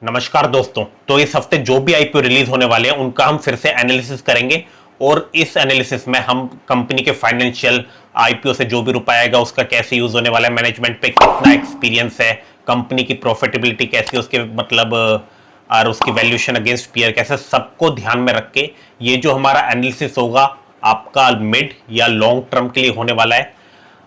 नमस्कार दोस्तों। तो इस हफ्ते जो भी आईपीओ रिलीज होने वाले हैं उनका हम फिर से एनालिसिस करेंगे और इस एनालिसिस में हम कंपनी के फाइनेंशियल, आईपीओ से जो भी रुपया आएगा उसका कैसे यूज होने वाला है, मैनेजमेंट पे कितना एक्सपीरियंस है, कंपनी की प्रॉफिटेबिलिटी कैसी है, उसके मतलब और उसकी वैल्यूएशन अगेंस्ट पीयर कैसे, सबको ध्यान में रख के ये जो हमारा एनालिसिस होगा आपका मिड या लॉन्ग टर्म के लिए होने वाला है।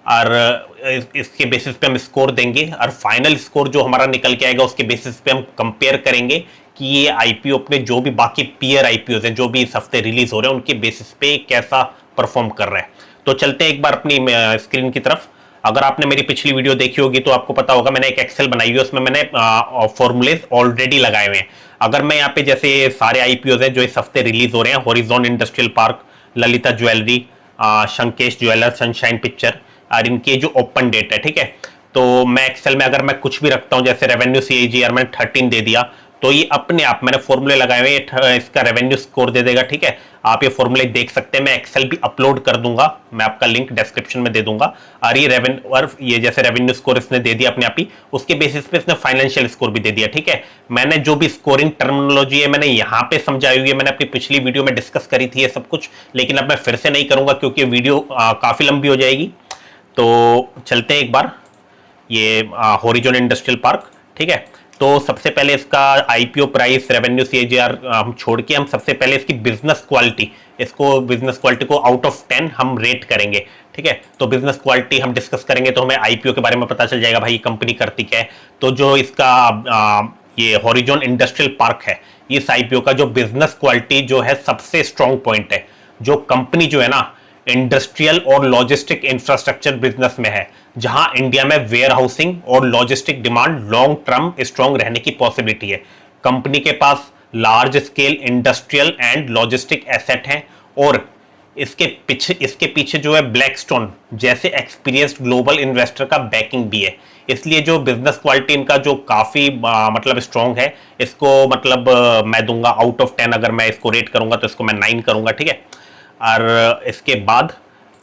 और इसके बेसिस पे हम स्कोर देंगे और फाइनल स्कोर जो हमारा निकल के आएगा उसके बेसिस पे हम कंपेयर करेंगे कि ये आईपीओ अपने जो भी बाकी पीयर आईपीओ हैं जो भी इस हफ्ते रिलीज हो रहे हैं उनके बेसिस पे कैसा परफॉर्म कर रहे हैं। तो चलते हैं एक बार अपनी स्क्रीन की तरफ। अगर आपने मेरी पिछली वीडियो देखी होगी तो आपको पता होगा मैंने एक एक्सेल बनाई हुई है, उसमें मैंने फॉर्मूलेज ऑलरेडी लगाए हुए हैं। अगर मैं यहाँ पे जैसे सारे आईपीओ हैं जो इस हफ्ते रिलीज हो रहे हैं, horizon industrial park, Lalitha jewellery, Shankesh jeweller, sunshine picture, और इनके जो ओपन डेट है, ठीक है। तो मैं एक्सेल में अगर मैं कुछ भी रखता हूं, जैसे रेवेन्यू सीएजीआर मैंने 13 दे दिया, तो ये अपने आप मैंने फॉर्मूले लगाए हुए इसका रेवेन्यू स्कोर दे देगा, ठीक है। आप ये फॉर्मूले देख सकते हैं, मैं एक्सेल भी अपलोड कर दूंगा, मैं आपका लिंक डिस्क्रिप्शन में दे दूंगा। और ये रेवेन्यू, और ये जैसे रेवेन्यू स्कोर इसने दे दिया अपने आप ही, उसके बेसिस पे इसने फाइनेंशियल स्कोर भी दे दिया, ठीक है। मैंने जो भी स्कोरिंग टर्मिनोलॉजी है मैंने यहाँ पे समझाई हुई है, मैंने अपनी पिछली वीडियो में डिस्कस करी थी ये सब कुछ, लेकिन अब मैं फिर से नहीं करूंगा क्योंकि वीडियो काफी लंबी हो जाएगी। तो चलते हैं एक बार ये हॉरिजॉन इंडस्ट्रियल पार्क, ठीक है। तो सबसे पहले इसका आईपीओ प्राइस, रेवेन्यू सीएजीआर हम छोड़ के हम सबसे पहले इसकी बिजनेस क्वालिटी, बिजनेस क्वालिटी को आउट ऑफ 10 हम रेट करेंगे, ठीक है। तो बिजनेस क्वालिटी हम डिस्कस करेंगे तो हमें आईपीओ के बारे में पता चल जाएगा भाई कंपनी करती क्या है। तो जो इसका ये हॉरिजॉन इंडस्ट्रियल पार्क है, इस आईपीओ का जो बिजनेस क्वालिटी जो है सबसे स्ट्रॉन्ग पॉइंट है। जो कंपनी जो है ना इंडस्ट्रियल और लॉजिस्टिक इंफ्रास्ट्रक्चर बिजनेस में है, जहां इंडिया में वेयर हाउसिंग और logistic demand long term strong रहने की पॉसिबिलिटी है। कंपनी के पास large scale industrial and logistic asset हैं और इसके पीछे जो है ब्लैकस्टोन जैसे एक्सपीरियंस्ड ग्लोबल इन्वेस्टर का बैकिंग भी है। इसलिए जो बिजनेस क्वालिटी इनका जो काफी मतलब स्ट्रॉन्ग है, इसको मतलब मैं दूंगा आउट ऑफ 10। अगर मैं इसको रेट करूंगा तो इसको मैं 9 करूंगा, ठीक है। और इसके बाद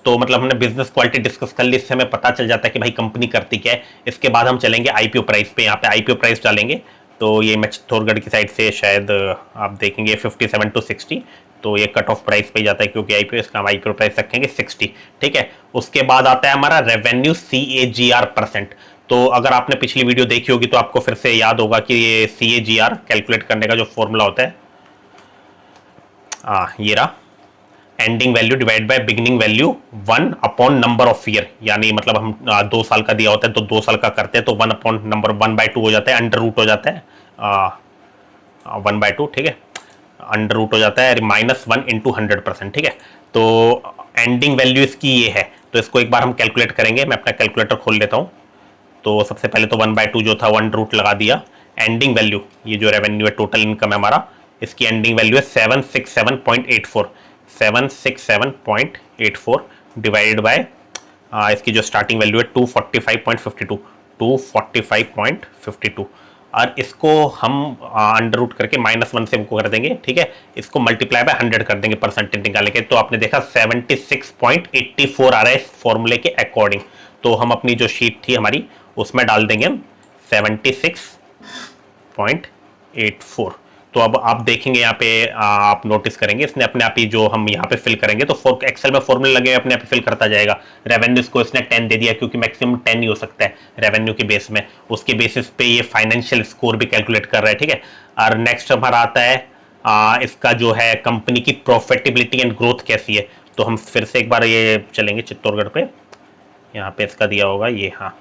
तो मतलब हमने बिजनेस क्वालिटी डिस्कस कर ली, इससे हमें पता चल जाता है कि भाई कंपनी करती क्या है। इसके बाद हम चलेंगे आईपीओ प्राइस पे, यहाँ पे आईपीओ प्राइस डालेंगे। तो ये मैं चित्तौड़गढ़ की साइड से शायद आप देखेंगे 57 to 60, तो ये कट ऑफ प्राइस पे जाता है क्योंकि आईपीओ, इसका हम आईपीओ प्राइस रखेंगे 60, ठीक है। उसके बाद आता है हमारा रेवेन्यू सीएजीआर परसेंट। तो अगर आपने पिछली वीडियो देखी होगी तो आपको फिर से याद होगा कि ये सीएजीआर कैलकुलेट करने का जो फॉर्मूला होता है, ये रहा, ending value divide by beginning value 1 upon number of year. यानी मतलब हम 2 साल का दिया होता है तो 2 साल का करते हैं तो 1 अपॉन नंबर 1/2 हो जाता है, अंडर रूट हो जाता है 1/2, ठीक है। अंडर रूट हो जाता है -1 इंटू 100%, ठीक है। तो एंडिंग वैल्यू इसकी ये है, तो इसको एक बार हम कैलकुलेट करेंगे। मैं अपना कैलकुलेटर खोल लेता हूँ। तो सबसे पहले तो 1/2 जो था वो अंडर रूट लगा दिया। एंडिंग वैल्यू, ये जो रेवेन्यू है, टोटल इनकम है हमारा, इसकी एंडिंग वैल्यू है 767.84, 767.84 डिवाइडेड बाय इसकी जो स्टार्टिंग वैल्यू है 245.52, 245.52। और इसको हम अंडर रूट करके -1 से हमको कर देंगे, ठीक है। इसको मल्टीप्लाई बाय 100 कर देंगे परसेंटेज निकालने के, तो आपने देखा 76.84 आ रहा है इस फॉर्मूले के अकॉर्डिंग। तो हम अपनी जो शीट थी हमारी उसमें डाल देंगे हम 76.84। तो अब आप देखेंगे यहाँ पे आप नोटिस करेंगे इसने अपने आप ही जो हम यहाँ पे फिल करेंगे तो एक्सेल में फॉर्मूले लगे अपने आप ही फिल करता जाएगा। रेवेन्यू को इसने 10 दे दिया क्योंकि मैक्सिमम 10 ही हो सकता है रेवेन्यू के बेस में, उसके बेसिस पे ये फाइनेंशियल स्कोर भी कैलकुलेट कर रहा है, ठीक है। और नेक्स्ट हमारा आता है इसका जो है कंपनी की प्रॉफिटेबिलिटी एंड ग्रोथ कैसी है। तो हम फिर से एक बार ये चलेंगे चित्तौड़गढ़ पे, यहाँ पे इसका दिया होगा ये, हाँ।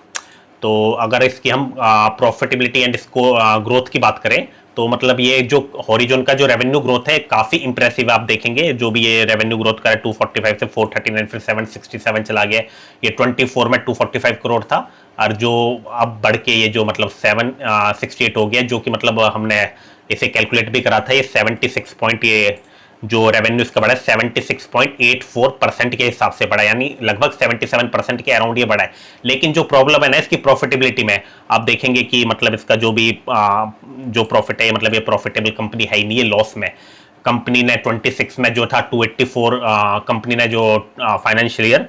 तो अगर इसकी हम प्रॉफिटेबिलिटी एंड इसको ग्रोथ की बात करें तो मतलब ये जो हॉरिजॉन का जो रेवेन्यू ग्रोथ है काफी इंप्रेसिव, आप देखेंगे जो भी ये रेवेन्यू ग्रोथ का है 245 से 439 फिर 767 चला गया। ये 24 में 245 करोड़ था और जो अब बढ़ के ये जो मतलब 768 हो गया, जो कि मतलब हमने इसे कैलकुलेट भी करा था, ये 76 पॉइंट, ये जो रेवेन्यू इसका बढ़ा है 76.84% के हिसाब से बढ़ा, यानी लगभग 77% के अराउंड ये बढ़ा है। लेकिन जो प्रॉब्लम है ना इसकी प्रॉफिटेबिलिटी में, आप देखेंगे कि मतलब इसका जो भी जो प्रॉफिट है, मतलब ये प्रॉफिटेबल कंपनी है ही नहीं, ये लॉस में। कंपनी ने 26 में जो था 284, कंपनी ने जो फाइनेंशियल ईयर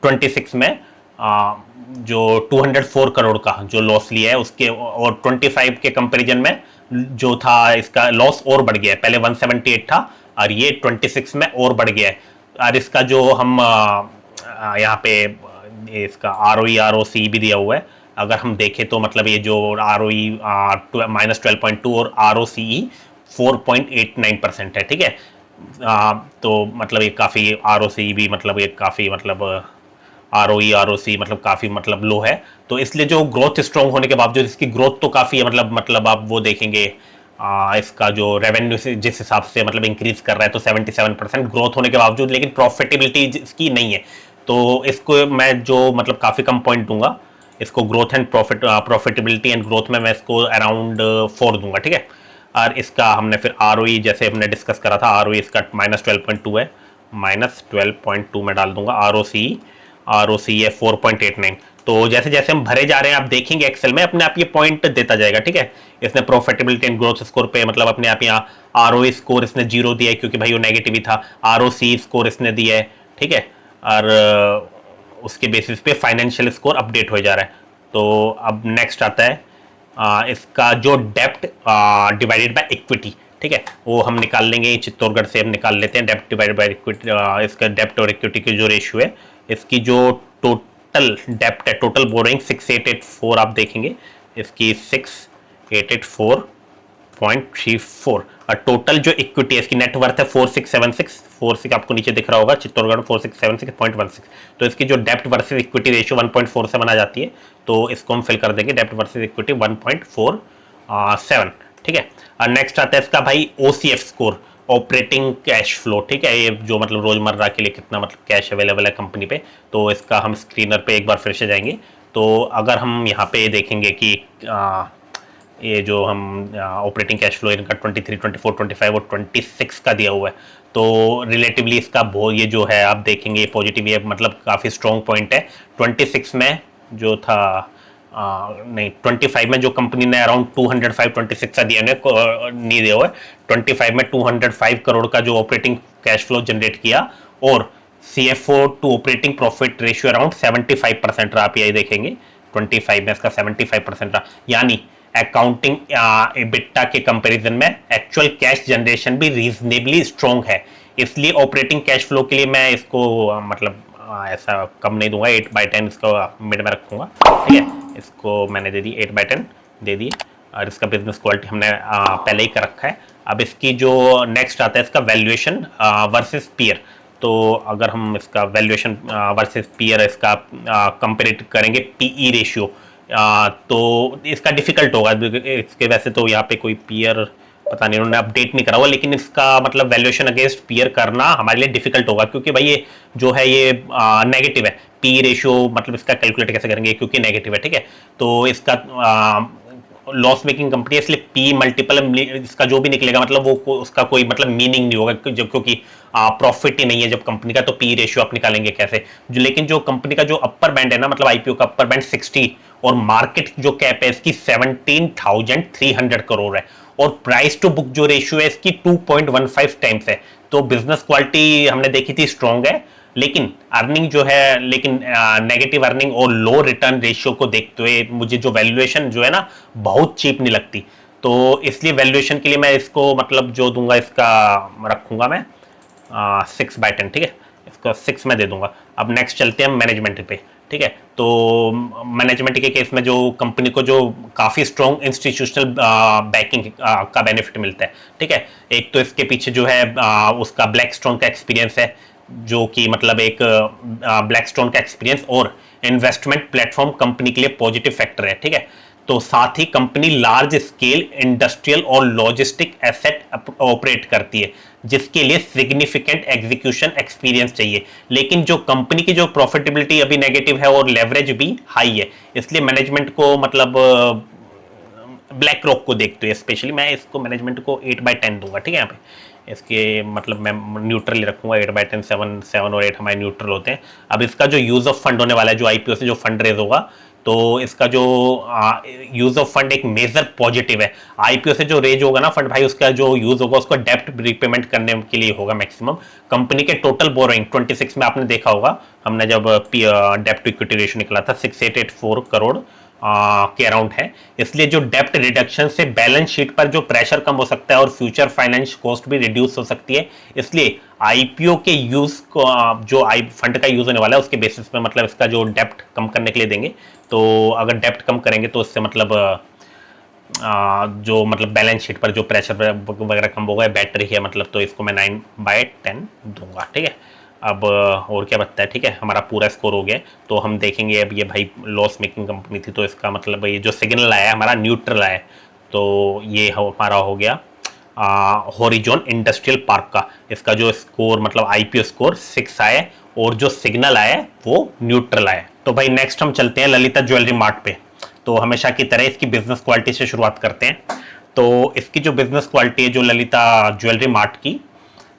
26 में जो 204 करोड़ का जो लॉस लिया है उसके, और 25 के कंपैरिजन में जो था इसका लॉस और बढ़ गया है। पहले 178 था और ये 26 में और बढ़ गया है। और इसका जो हम यहाँ पे इसका ROE ROC भी दिया हुआ है, अगर हम देखें तो मतलब ये जो ROE -12.2 और ROCE 4.89% है, ठीक है। तो मतलब ये काफ़ी ROCE भी मतलब ये काफ़ी मतलब ROE ROC मतलब काफ़ी मतलब लो है। तो इसलिए जो ग्रोथ स्ट्रॉन्ग होने के बावजूद इसकी ग्रोथ तो काफ़ी है, मतलब आप वो देखेंगे इसका जो रेवेन्यू से जिस हिसाब से मतलब इंक्रीज कर रहा है तो 77% ग्रोथ होने के बावजूद, लेकिन प्रॉफिटेबिलिटी इसकी नहीं है। तो इसको मैं जो मतलब काफ़ी कम पॉइंट दूंगा इसको, growth and profitability and growth में मैं इसको अराउंड 4 दूंगा, ठीक है। और इसका हमने फिर ROE जैसे हमने डिस्कस करा था, ROE इसका -12.2 है, -12.2 में डाल दूंगा। ROC है 4.89। तो जैसे जैसे हम भरे जा रहे हैं आप देखेंगे एक्सेल में अपने आप ये पॉइंट देता जाएगा, ठीक है। इसने प्रॉफिटेबिलिटी एंड ग्रोथ स्कोर पे मतलब अपने आप यहाँ ROE स्कोर इसने 0 दिया है क्योंकि भाई वो नेगेटिव ही था। ROC स्कोर इसने दिया है, ठीक है। और उसके बेसिस पे फाइनेंशियल स्कोर अपडेट हो जा रहा है। तो अब नेक्स्ट आता है इसका जो डेप्ट डिवाइडेड बाय इक्विटी, ठीक है, वो हम निकाल लेंगे। चित्तौड़गढ़ से हम निकाल लेते हैं डेप्ट डिवाइडेड बाय इक्विटी। इसका डेप्ट और इक्विटी की जो रेशियो है, इसकी जो टोटल डेप्ट है, टोटल बोरिंग 6884 आप देखेंगे इसकी 6884.34, और टोटल जो इक्विटी है इसकी नेटवर्थ है 4676 आपको नीचे दिख रहा होगा चित्तौड़गढ़ 4676.16। तो इसकी जो डेप्ट वर्सेस इक्विटी रेशियो 1.47 आ जाती है। तो इसको हम फिल कर देंगे डेप्ट वर्सेस इक्विटी 1.47, ठीक है। और नेक्स्ट आता है इसका भाई OCF score, operating cash flow, ठीक है। ये जो मतलब रोजमर्रा के लिए कितना मतलब कैश अवेलेबल है कंपनी पे। तो इसका हम स्क्रीनर पे एक बार फिर से जाएंगे। तो अगर हम यहाँ पे देखेंगे कि ये जो हम ऑपरेटिंग कैश फ्लो इनका 23, 24, 25 और 26 का दिया हुआ है, तो रिलेटिवली इसका ये जो है आप देखेंगे पॉजिटिव, ये मतलब काफ़ी स्ट्रॉन्ग पॉइंट है। 26 में जो था नहीं 25 में जो कंपनी ने अराउंड 205, 26 का दिया नहीं दिया हुआ है। 25 में 205 करोड़ का जो ऑपरेटिंग कैश फ्लो जनरेट किया, और CFO to operating profit ratio around 75% रहा। आप यही देखेंगे 25 में इसका 75% रहा, यानी अकाउंटिंग EBITDA के कंपैरिजन में एक्चुअल कैश जनरेशन भी रीजनेबली स्ट्रॉन्ग है। इसलिए ऑपरेटिंग कैश फ्लो के लिए मैं इसको मतलब ऐसा कम नहीं दूंगा, 8/10 इसको मिड में रखूंगा, ठीक है। इसको मैंने दे दी 8/10 दे दी, और इसका बिजनेस क्वालिटी हमने पहले ही कर रखा है। अब इसकी जो नेक्स्ट आता है इसका वैल्यूएशन वर्सेस पीयर। तो अगर हम इसका वैल्यूएशन वर्सेस पीयर इसका कंपेयर करेंगे PE रेशियो, तो इसका डिफिकल्ट होगा। इसके वैसे तो यहाँ पे कोई पीयर पता नहीं उन्होंने अपडेट नहीं करा हुआ, लेकिन इसका मतलब वैल्यूएशन अगेंस्ट पीयर करना हमारे लिए डिफिकल्ट होगा, क्योंकि भाई ये जो है ये नेगेटिव है। पी रेशियो मतलब इसका कैलकुलेट कैसे करेंगे क्योंकि नेगेटिव है, ठीक है। तो इसका लॉस मेकिंग कंपनी है, इसलिए पी मल्टीपल इसका जो भी निकलेगा मतलब वो उसका कोई मतलब मीनिंग नहीं होगा, क्योंकि प्रॉफिट ही नहीं है जब कंपनी का, तो पी रेशियो आप निकालेंगे कैसे। लेकिन जो कंपनी का जो अपर बैंड है ना, मतलब आईपीओ का अपर बैंड 60, और मार्केट जो कैप है इसकी 17,300 करोड़ है, और प्राइस टू बुक जो रेशियो है इसकी 2.15 टाइम्स है। तो बिजनेस क्वालिटी हमने देखी थी स्ट्रॉन्ग है, लेकिन अर्निंग जो है, लेकिन नेगेटिव अर्निंग और लो रिटर्न रेशियो को देखते हुए मुझे जो वैल्यूएशन जो है ना बहुत चीप नहीं लगती। तो इसलिए वैल्यूएशन के लिए मैं इसको मतलब जो दूंगा इसका रखूंगा मैं 6/10, ठीक है। इसको 6 में दे दूंगा। अब नेक्स्ट चलते हैं मैनेजमेंट पे, ठीक है। तो मैनेजमेंट के केस में जो कंपनी को जो काफ़ी स्ट्रॉन्ग इंस्टीट्यूशनल बैकिंग का बेनिफिट मिलता है, ठीक है। एक तो इसके पीछे जो है उसका ब्लैकस्टोन का एक्सपीरियंस है, जो कि मतलब एक ब्लैकस्टोन का एक्सपीरियंस और इन्वेस्टमेंट प्लेटफॉर्म कंपनी के लिए पॉजिटिव फैक्टर है, ठीक है। तो साथ ही कंपनी लार्ज स्केल इंडस्ट्रियल और लॉजिस्टिक एसेट ऑपरेट करती है, जिसके लिए सिग्निफिकेंट एग्जीक्यूशन एक्सपीरियंस चाहिए। लेकिन जो कंपनी की जो प्रॉफिटेबिलिटी अभी नेगेटिव है और लेवरेज भी हाई है, इसलिए मैनेजमेंट को मतलब ब्लैक रॉक को देखते हुए स्पेशली मैं इसको मैनेजमेंट को 8/10 दूंगा, ठीक है। यहाँ पे इसके मतलब मैं न्यूट्रल रखूंगा 8/10, 7 और 8 हमारे न्यूट्रल होते हैं। अब इसका जो यूज ऑफ फंड होने वाला है, जो आईपीओ से जो फंड रेज होगा, तो इसका जो यूज ऑफ फंड एक मेजर पॉजिटिव है। आईपीओ से जो रेज होगा ना फंड भाई, उसका जो यूज होगा उसको डेप्ट रिपेमेंट करने के लिए होगा मैक्सिमम। कंपनी के टोटल बोरोइंग 26 में आपने देखा होगा, हमने जब डेप्ट टू इक्विटी रेशियो निकला था 6884 करोड़ के अराउंड है। इसलिए जो डेप्ट रिडक्शन से बैलेंस शीट पर जो प्रेशर कम हो सकता है और फ्यूचर फाइनेंस कॉस्ट भी रिड्यूस हो सकती है। इसलिए आईपीओ के यूज को जो आई फंड का यूज होने वाला है उसके बेसिस पे मतलब इसका जो डेप्ट कम करने के लिए देंगे। तो अगर डेप्ट कम करेंगे तो इससे मतलब जो मतलब बैलेंस शीट पर जो प्रेशर वगैरह कम होगा बेटर ही है मतलब। तो इसको मैं 9/10 दूंगा, ठीक है। अब और क्या बचता है, ठीक है, हमारा पूरा स्कोर हो गया। तो हम देखेंगे अब ये भाई लॉस मेकिंग कंपनी थी, तो इसका मतलब ये जो सिग्नल आया हमारा न्यूट्रल आया, तो ये हमारा हो गया हॉरिजॉन इंडस्ट्रियल पार्क का। इसका जो स्कोर मतलब आईपीओ स्कोर 6 आया और जो सिग्नल आया वो न्यूट्रल आया। तो भाई नेक्स्ट हम चलते हैं ललिता ज्वेलरी मार्ट पे। तो हमेशा की तरह इसकी बिजनेस क्वालिटी से शुरुआत करते हैं। तो इसकी जो बिजनेस क्वालिटी है जो ललिता ज्वेलरी मार्ट की,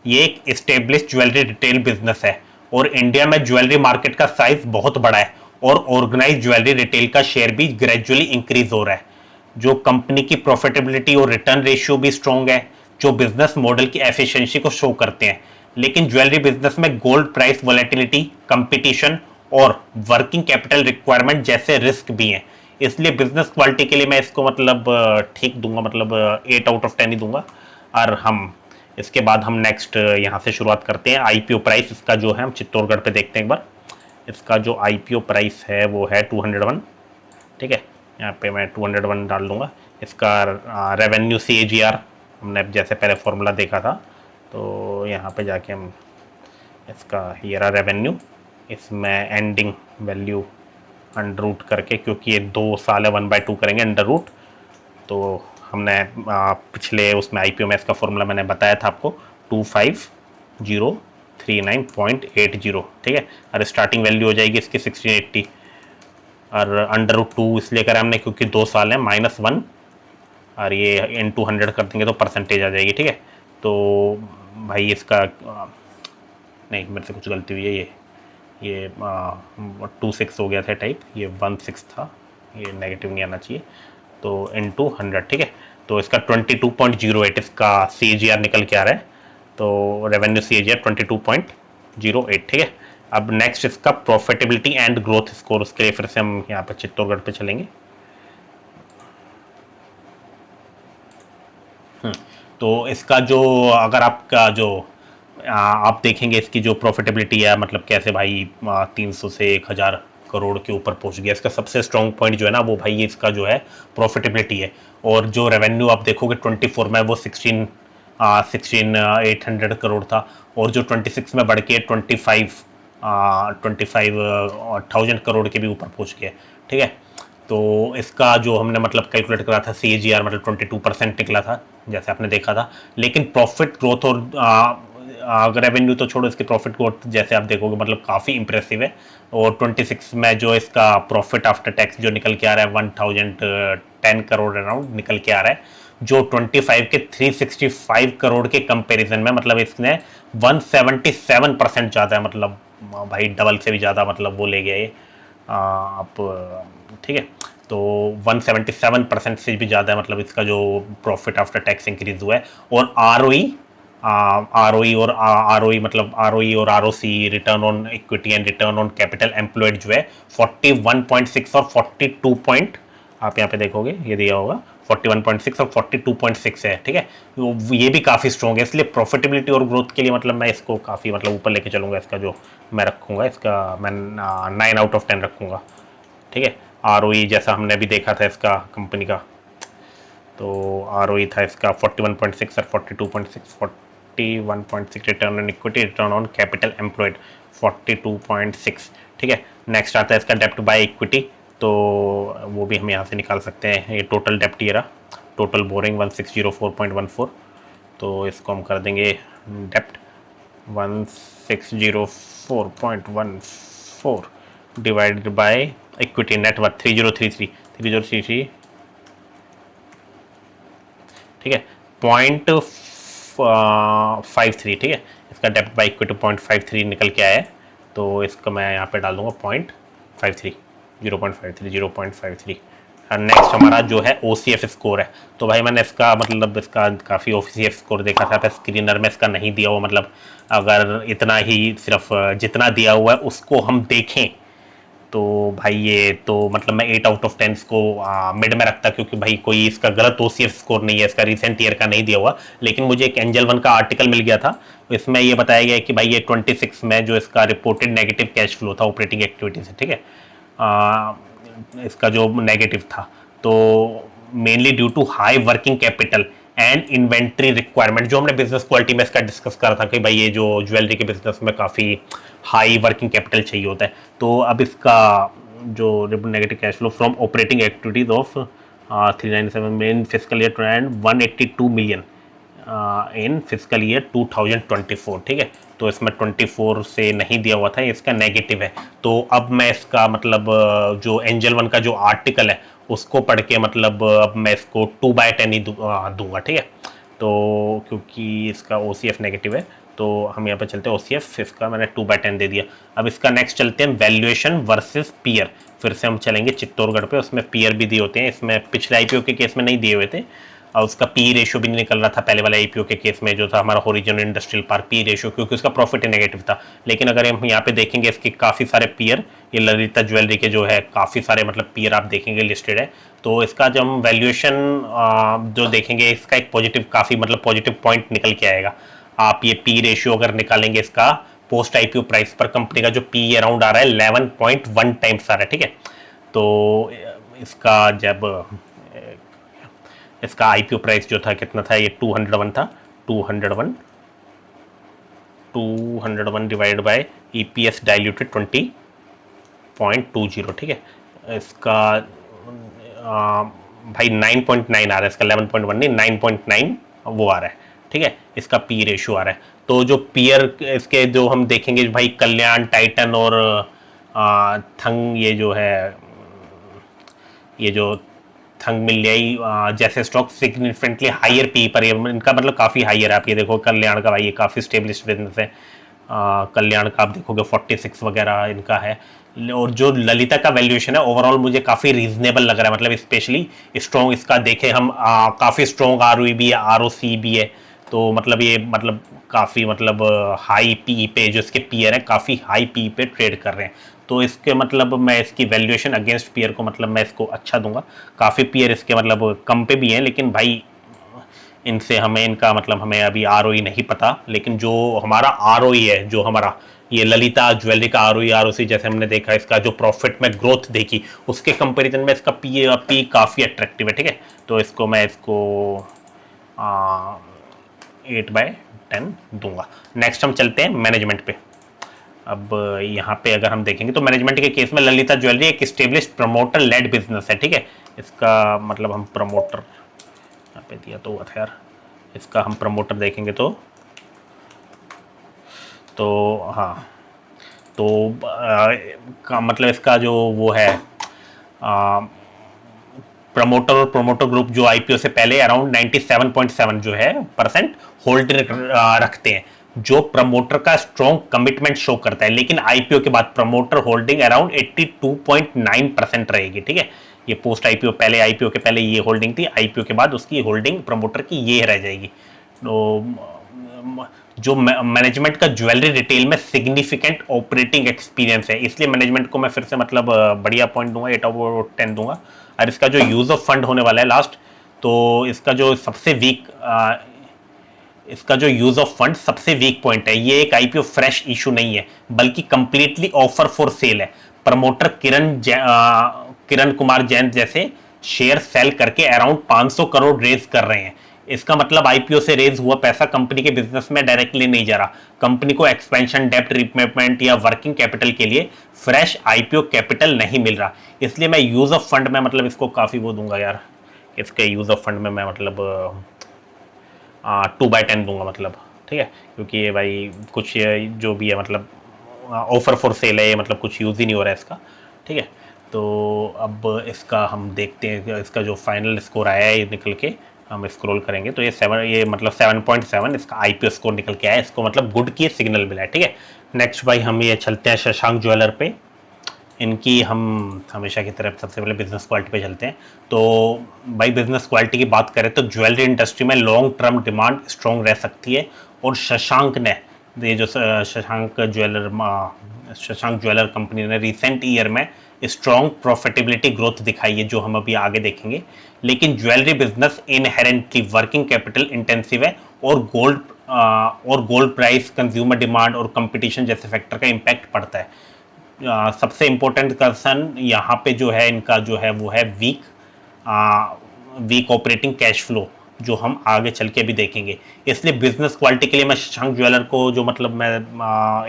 ये एक एस्टेब्लिश ज्वेलरी रिटेल बिजनेस है और इंडिया में ज्वेलरी मार्केट का साइज बहुत बड़ा है और ऑर्गेनाइज ज्वेलरी रिटेल का शेयर भी ग्रेजुअली इंक्रीज हो रहा है। जो कंपनी की प्रॉफिटेबिलिटी और रिटर्न रेशियो भी स्ट्रॉन्ग है, जो बिजनेस मॉडल की एफिशिएंसी को शो करते हैं। लेकिन ज्वेलरी बिजनेस में गोल्ड प्राइस वॉलेटिलिटी, कंपटीशन और वर्किंग कैपिटल रिक्वायरमेंट जैसे रिस्क भी हैं। इसलिए बिजनेस क्वालिटी के लिए मैं इसको मतलब ठीक दूंगा, मतलब 8/10 ही दूंगा। और हम इसके बाद हम नेक्स्ट यहाँ से शुरुआत करते हैं। आईपीओ प्राइस इसका जो है हम चित्तौड़गढ़ पे देखते हैं एक बार। इसका जो आईपीओ प्राइस है वो है 201, ठीक है। यहाँ पे मैं 201 डाल दूंगा। इसका रेवेन्यू CAGR हमने जैसे पहले फॉर्मूला देखा था, तो यहाँ पे जाके हम इसका ये रहा रेवेन्यू, इसमें एंडिंग वैल्यू अंडर रूट करके, क्योंकि ये 2 साल है 1/2 करेंगे अंडर रूट। तो हमने पिछले उसमें आईपीओ में इसका फॉर्मूला मैंने बताया था आपको 25039.80, ठीक है। और स्टार्टिंग वैल्यू हो जाएगी इसकी 1680 और अंडर रूट 2 इसलिए करें हमने क्योंकि 2 साल है -1 और ये इन 100 कर देंगे तो परसेंटेज आ जाएगी, ठीक है। तो भाई इसका नहीं, मेरे से कुछ गलती हुई है, ये 26 हो गया था टाइप, ये 16 था, ये नेगेटिव नहीं आना चाहिए। तो इंटू 100, ठीक है। तो इसका 22.08 इसका CAGR निकल के आ रहा है। तो रेवेन्यू CAGR 22.08, ठीक है। अब नेक्स्ट इसका प्रॉफिटेबिलिटी एंड ग्रोथ स्कोर, उसके लिए फिर से हम यहाँ पे चित्तौड़गढ़ पे चलेंगे। तो इसका जो अगर आपका जो आप देखेंगे इसकी जो प्रॉफिटेबिलिटी है मतलब कैसे भाई 300 से 1000 करोड़ के ऊपर पहुंच गया। इसका सबसे स्ट्रॉन्ग पॉइंट जो है ना वो भाई इसका जो है प्रॉफिटेबिलिटी है। और जो रेवेन्यू आप देखोगे 24 में वो 16,800 करोड़ था और जो 26 में बढ़ के 25,000 करोड़ के भी ऊपर पहुंच गया, ठीक है। तो इसका जो हमने मतलब कैलकुलेट करा था CAGR मतलब 22% निकला था जैसे आपने देखा था। लेकिन प्रॉफिट ग्रोथ और अगर रेवेन्यू तो छोड़ो, इसकी प्रॉफिट ग्रोथ जैसे आप देखोगे मतलब काफ़ी इंप्रेसिव है। और 26 में जो इसका प्रॉफिट आफ्टर टैक्स जो निकल के आ रहा है 1010 करोड़ अराउंड निकल के आ रहा है, जो 25 के 365 करोड़ के कंपैरिजन में मतलब इसने 177% ज़्यादा है, मतलब भाई डबल से भी ज़्यादा मतलब वो ले गया ये आप, ठीक है। तो 177% से भी ज़्यादा है मतलब इसका जो प्रॉफिट आफ्टर टैक्स इंक्रीज हुआ है। और ROE मतलब ROE और ROC, return on equity and return on capital employed जो है 41.6 और 42 आप यहाँ पे देखोगे ये दिया होगा 41.6 और 42.6 है, ठीक है। तो ये भी काफ़ी स्ट्रॉन्ग है। इसलिए प्रॉफिटेबिलिटी और ग्रोथ के लिए मतलब मैं इसको काफ़ी मतलब ऊपर लेके चलूँगा। इसका जो मैं रखूँगा इसका मैं 9/10 रखूँगा, ठीक है। ROE जैसा हमने अभी देखा था इसका कंपनी का, तो ROE था इसका 41.6 और 42.6, 41.6 return on equity, return on capital employed 42.6, ठीक है। नेक्स्ट आता है इसका डेप्ट बाय इक्विटी, तो वो भी हम यहाँ से निकाल सकते हैं। ये टोटल डेप्ट ये रहा, टोटल बोरिंग 1604.14, तो इसको हम कर देंगे डेप्ट 1604.14 डिवाइडेड बाय इक्विटी नेटवर्थ 3033, ठीक है, 0.53, ठीक है। इसका डेप्ट बाय इक्विटी 0.53 निकल के आया है, तो इसको मैं यहाँ पे डाल दूंगा 0.53, 0.53 नेक्स्ट हमारा जो है OCF स्कोर है। तो भाई मैंने इसका मतलब इसका काफ़ी OCF स्कोर देखा था, पर स्क्रीनर में इसका नहीं दिया हुआ, मतलब अगर इतना ही सिर्फ जितना दिया हुआ है उसको हम देखें तो भाई ये तो मतलब मैं 8 आउट ऑफ 10 को मिड में रखता, क्योंकि भाई कोई इसका गलत OCF स्कोर नहीं है, इसका रिसेंट ईयर का नहीं दिया हुआ। लेकिन मुझे एक एंजल वन का आर्टिकल मिल गया था, इसमें ये बताया गया कि भाई ये 26 में जो इसका रिपोर्टेड नेगेटिव कैश फ्लो था ऑपरेटिंग एक्टिविटी से, ठीक है, इसका जो नेगेटिव था, तो mainly due to high working capital and inventory requirement, जो हमने बिजनेस क्वालिटी में इसका डिस्कस करा था कि भाई ये जो ज्वेलरी के बिजनेस में काफ़ी हाई वर्किंग कैपिटल चाहिए होता है। तो अब इसका जो negative cash flow from operating activities of 397 million physical year and 182 million in physical year 2024, ठीक है। तो इसमें 24 से नहीं दिया हुआ था, इसका नेगेटिव है। तो अब मैं इसका मतलब जो एंजल वन का जो आर्टिकल है उसको पढ़ के मतलब अब मैं इसको 2/10 ही दूंगा, ठीक है। तो क्योंकि इसका OCF नेगेटिव है तो हम यहाँ पे चलते हैं OCF, इसका मैंने 2/10 दे दिया। अब इसका नेक्स्ट चलते हैं वैल्यूएशन वर्सेस पीयर, फिर से हम चलेंगे चित्तौड़गढ़ पे, उसमें पीयर भी दिए होते हैं, इसमें पिछले IPO के केस में नहीं दिए हुए थे और उसका पी रेशियो भी नहीं निकल रहा था पहले वाले IPO के केस में जो था हमारा horizon industrial park P ratio, क्योंकि उसका प्रॉफिट नेगेटिव था। लेकिन अगर हम यहाँ पे देखेंगे इसके काफ़ी सारे पीयर, ये ललिता ज्वेलरी के जो है काफ़ी सारे मतलब पीयर आप देखेंगे लिस्टेड है। तो इसका जब हम वैल्यूएशन जो देखेंगे इसका एक पॉजिटिव काफ़ी मतलब पॉजिटिव पॉइंट निकल के आएगा। आप ये पी रेशियो अगर निकालेंगे इसका पोस्ट IPO प्राइस पर कंपनी का जो पी अराउंड आ रहा है 11.1 टाइम्स आ रहा है, ठीक है। तो इसका जब इसका IPO प्राइस जो था कितना था, ये 201 था, 201 डिवाइड बाय EPS डाइल्यूटेड 20.20, ठीक है। इसका भाई 9.9 आ रहा है, इसका 11.1 नहीं 9.9 वो आ रहा है, ठीक है। इसका पी रेशियो आ रहा है। तो जो पीयर इसके जो हम देखेंगे भाई कल्याण, टाइटन और थंग, ये जो है ये जो थंग मिलियाई जैसे स्टॉक सिग्निफिकेंटली हायर पी पर, इनका मतलब काफ़ी हायर है। आप ये देखो कल्याण का भाई ये काफ़ी स्टेब्लिश बिजनेस है, कल्याण का आप देखोगे 46 वगैरह इनका है। और जो ललिता का वैल्यूएशन है ओवरऑल मुझे काफ़ी रीजनेबल लग रहा है, मतलब स्पेशली स्ट्रॉन्ग इसका देखें हम काफ़ी स्ट्रॉन्ग ROE भी है, ROC भी है। तो मतलब ये मतलब काफ़ी मतलब हाई PE पे जो इसके पीयर है काफ़ी हाई PE पे ट्रेड कर रहे हैं। तो इसके मतलब मैं इसकी वैल्यूएशन अगेंस्ट पीयर को मतलब मैं इसको अच्छा दूंगा। काफ़ी पीयर इसके मतलब कम पे भी हैं, लेकिन भाई इनसे हमें इनका मतलब हमें अभी ROE नहीं पता। लेकिन जो हमारा ROE है, जो हमारा ये ललिता ज्वेलरी का ROE ROC जैसे हमने देखा, इसका जो प्रॉफिट में ग्रोथ देखी उसके कंपेरिजन में इसका पी काफ़ी अट्रैक्टिव है, ठीक है। तो इसको मैं इसको 8/10 दूंगा। नेक्स्ट हम चलते हैं मैनेजमेंट पे। अब यहाँ पे अगर हम देखेंगे तो मैनेजमेंट के केस में ललिता ज्वेलरी एक स्टेब्लिश्ड प्रमोटर लेड बिजनेस है, ठीक है। इसका मतलब हम प्रमोटर यहाँ पे दिया तो हुआ था यार, इसका हम प्रमोटर देखेंगे तो हाँ, तो का मतलब इसका जो वो है प्रमोटर और प्रमोटर ग्रुप जो IPO से पहले अराउंड 97.7 जो है परसेंट होल्ड रखते हैं, जो प्रमोटर का स्ट्रॉन्ग कमिटमेंट शो करता है। लेकिन IPO के बाद प्रमोटर होल्डिंग अराउंड 82.9% रहेगी, ठीक है। ये पोस्ट IPO, पहले IPO के पहले ये होल्डिंग थी, IPO के बाद उसकी होल्डिंग प्रमोटर की ये रह जाएगी। तो जो मैनेजमेंट का ज्वेलरी रिटेल में सिग्निफिकेंट ऑपरेटिंग एक्सपीरियंस है, इसलिए मैनेजमेंट को मैं फिर से मतलब बढ़िया पॉइंट दूंगा, 8 आउट ऑफ 10 दूंगा। और इसका जो यूज ऑफ फंड होने वाला है लास्ट, तो इसका जो सबसे वीक इसका जो यूज ऑफ फंड सबसे वीक पॉइंट है। ये एक IPO फ्रेश इशू नहीं है, बल्कि कंप्लीटली ऑफर फॉर सेल है। प्रमोटर किरण कुमार जैन जैसे शेयर सेल करके अराउंड 500 करोड़ रेज कर रहे हैं। इसका मतलब IPO से रेज हुआ पैसा कंपनी के बिजनेस में डायरेक्टली नहीं जा रहा, कंपनी को एक्सपेंशन, डेप्ट रिपेमेंट या वर्किंग कैपिटल के लिए फ्रेश IPO कैपिटल नहीं मिल रहा। इसलिए मैं यूज ऑफ फंड में मतलब इसको काफ़ी वो दूंगा यार, इसके यूज ऑफ फंड में मैं मतलब 2/10 दूंगा मतलब, ठीक है। क्योंकि ये भाई कुछ जो भी है मतलब ऑफर फॉर सेल है, ये मतलब कुछ यूज़ ही नहीं हो रहा है इसका, ठीक है। तो अब इसका हम देखते हैं, इसका जो फाइनल स्कोर आया है ये निकल के हम स्क्रॉल करेंगे तो ये मतलब 7.7 इसका IPO स्कोर निकल के आया है। इसको मतलब गुड की सिग्नल मिला है, ठीक है। नेक्स्ट भाई हम ये चलते हैं शशांक ज्वेलर पे। इनकी हम हमेशा की तरफ सबसे पहले बिजनेस क्वालिटी पे चलते हैं। तो भाई बिजनेस क्वालिटी की बात करें तो ज्वेलरी इंडस्ट्री में लॉन्ग टर्म डिमांड स्ट्रॉन्ग रह सकती है। और शशांक ने, ये जो शशांक ज्वेलर कंपनी ने रिसेंट ईयर में स्ट्रॉन्ग प्रॉफिटेबिलिटी ग्रोथ दिखाई है, जो हम अभी आगे देखेंगे। लेकिन jewellery business inherently working capital intensive है, और गोल्ड प्राइस, कंज्यूमर डिमांड और कंपटीशन जैसे फैक्टर का इम्पैक्ट पड़ता है। सबसे इम्पोर्टेंट कंसर्न यहाँ पे जो है इनका जो है वो है वीक ऑपरेटिंग कैश फ्लो, जो हम आगे चल के भी देखेंगे। इसलिए बिजनेस क्वालिटी के लिए मैं शशांक ज्वेलर को जो मतलब मैं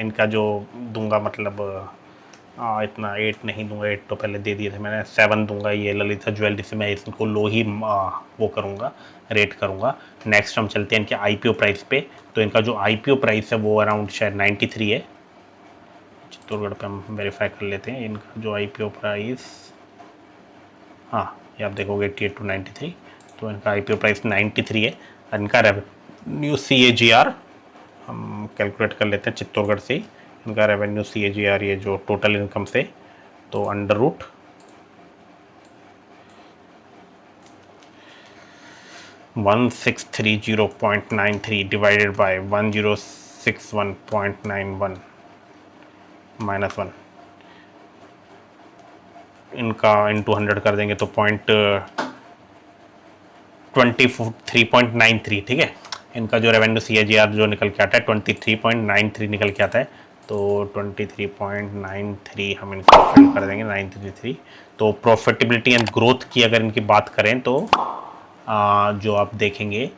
इनका जो दूंगा, मतलब इतना 8 नहीं दूंगा, 8 तो पहले दे दिए थे मैंने, 7 दूंगा। ये ललिता ज्वेलरी से मैं इसको लो ही वो करूँगा, रेट करूँगा। नेक्स्ट हम चलते हैं इनके आईपीओ प्राइस पे। तो इनका जो आईपीओ प्राइस है वो अराउंड शायद 93 है। चित्तौड़गढ़ पे हम वेरीफाई कर लेते हैं इनका जो आईपीओ प्राइस। हाँ, ये आप देखोगे 88 to 93, तो इनका आईपीओ प्राइस 93 है। इनका रेवेन्यू CAGR हम कैलकुलेट कर लेते हैं चित्तौड़गढ़ से। इनका रेवेन्यू CAGR ये जो टोटल इनकम से, तो अंडर रूट 1630.93 डिवाइडेड बाय 1061.91 -1, इनका इंटू 100 कर देंगे तो 23.93, ठीक है। इनका जो रेवेन्यू CAGR जो निकल के आता है 23.93 निकल के आता है। तो 23.93 हम इनका फिल कर देंगे 933। तो प्रॉफिटेबिलिटी एंड ग्रोथ की अगर इनकी बात करें तो जो आप देखेंगे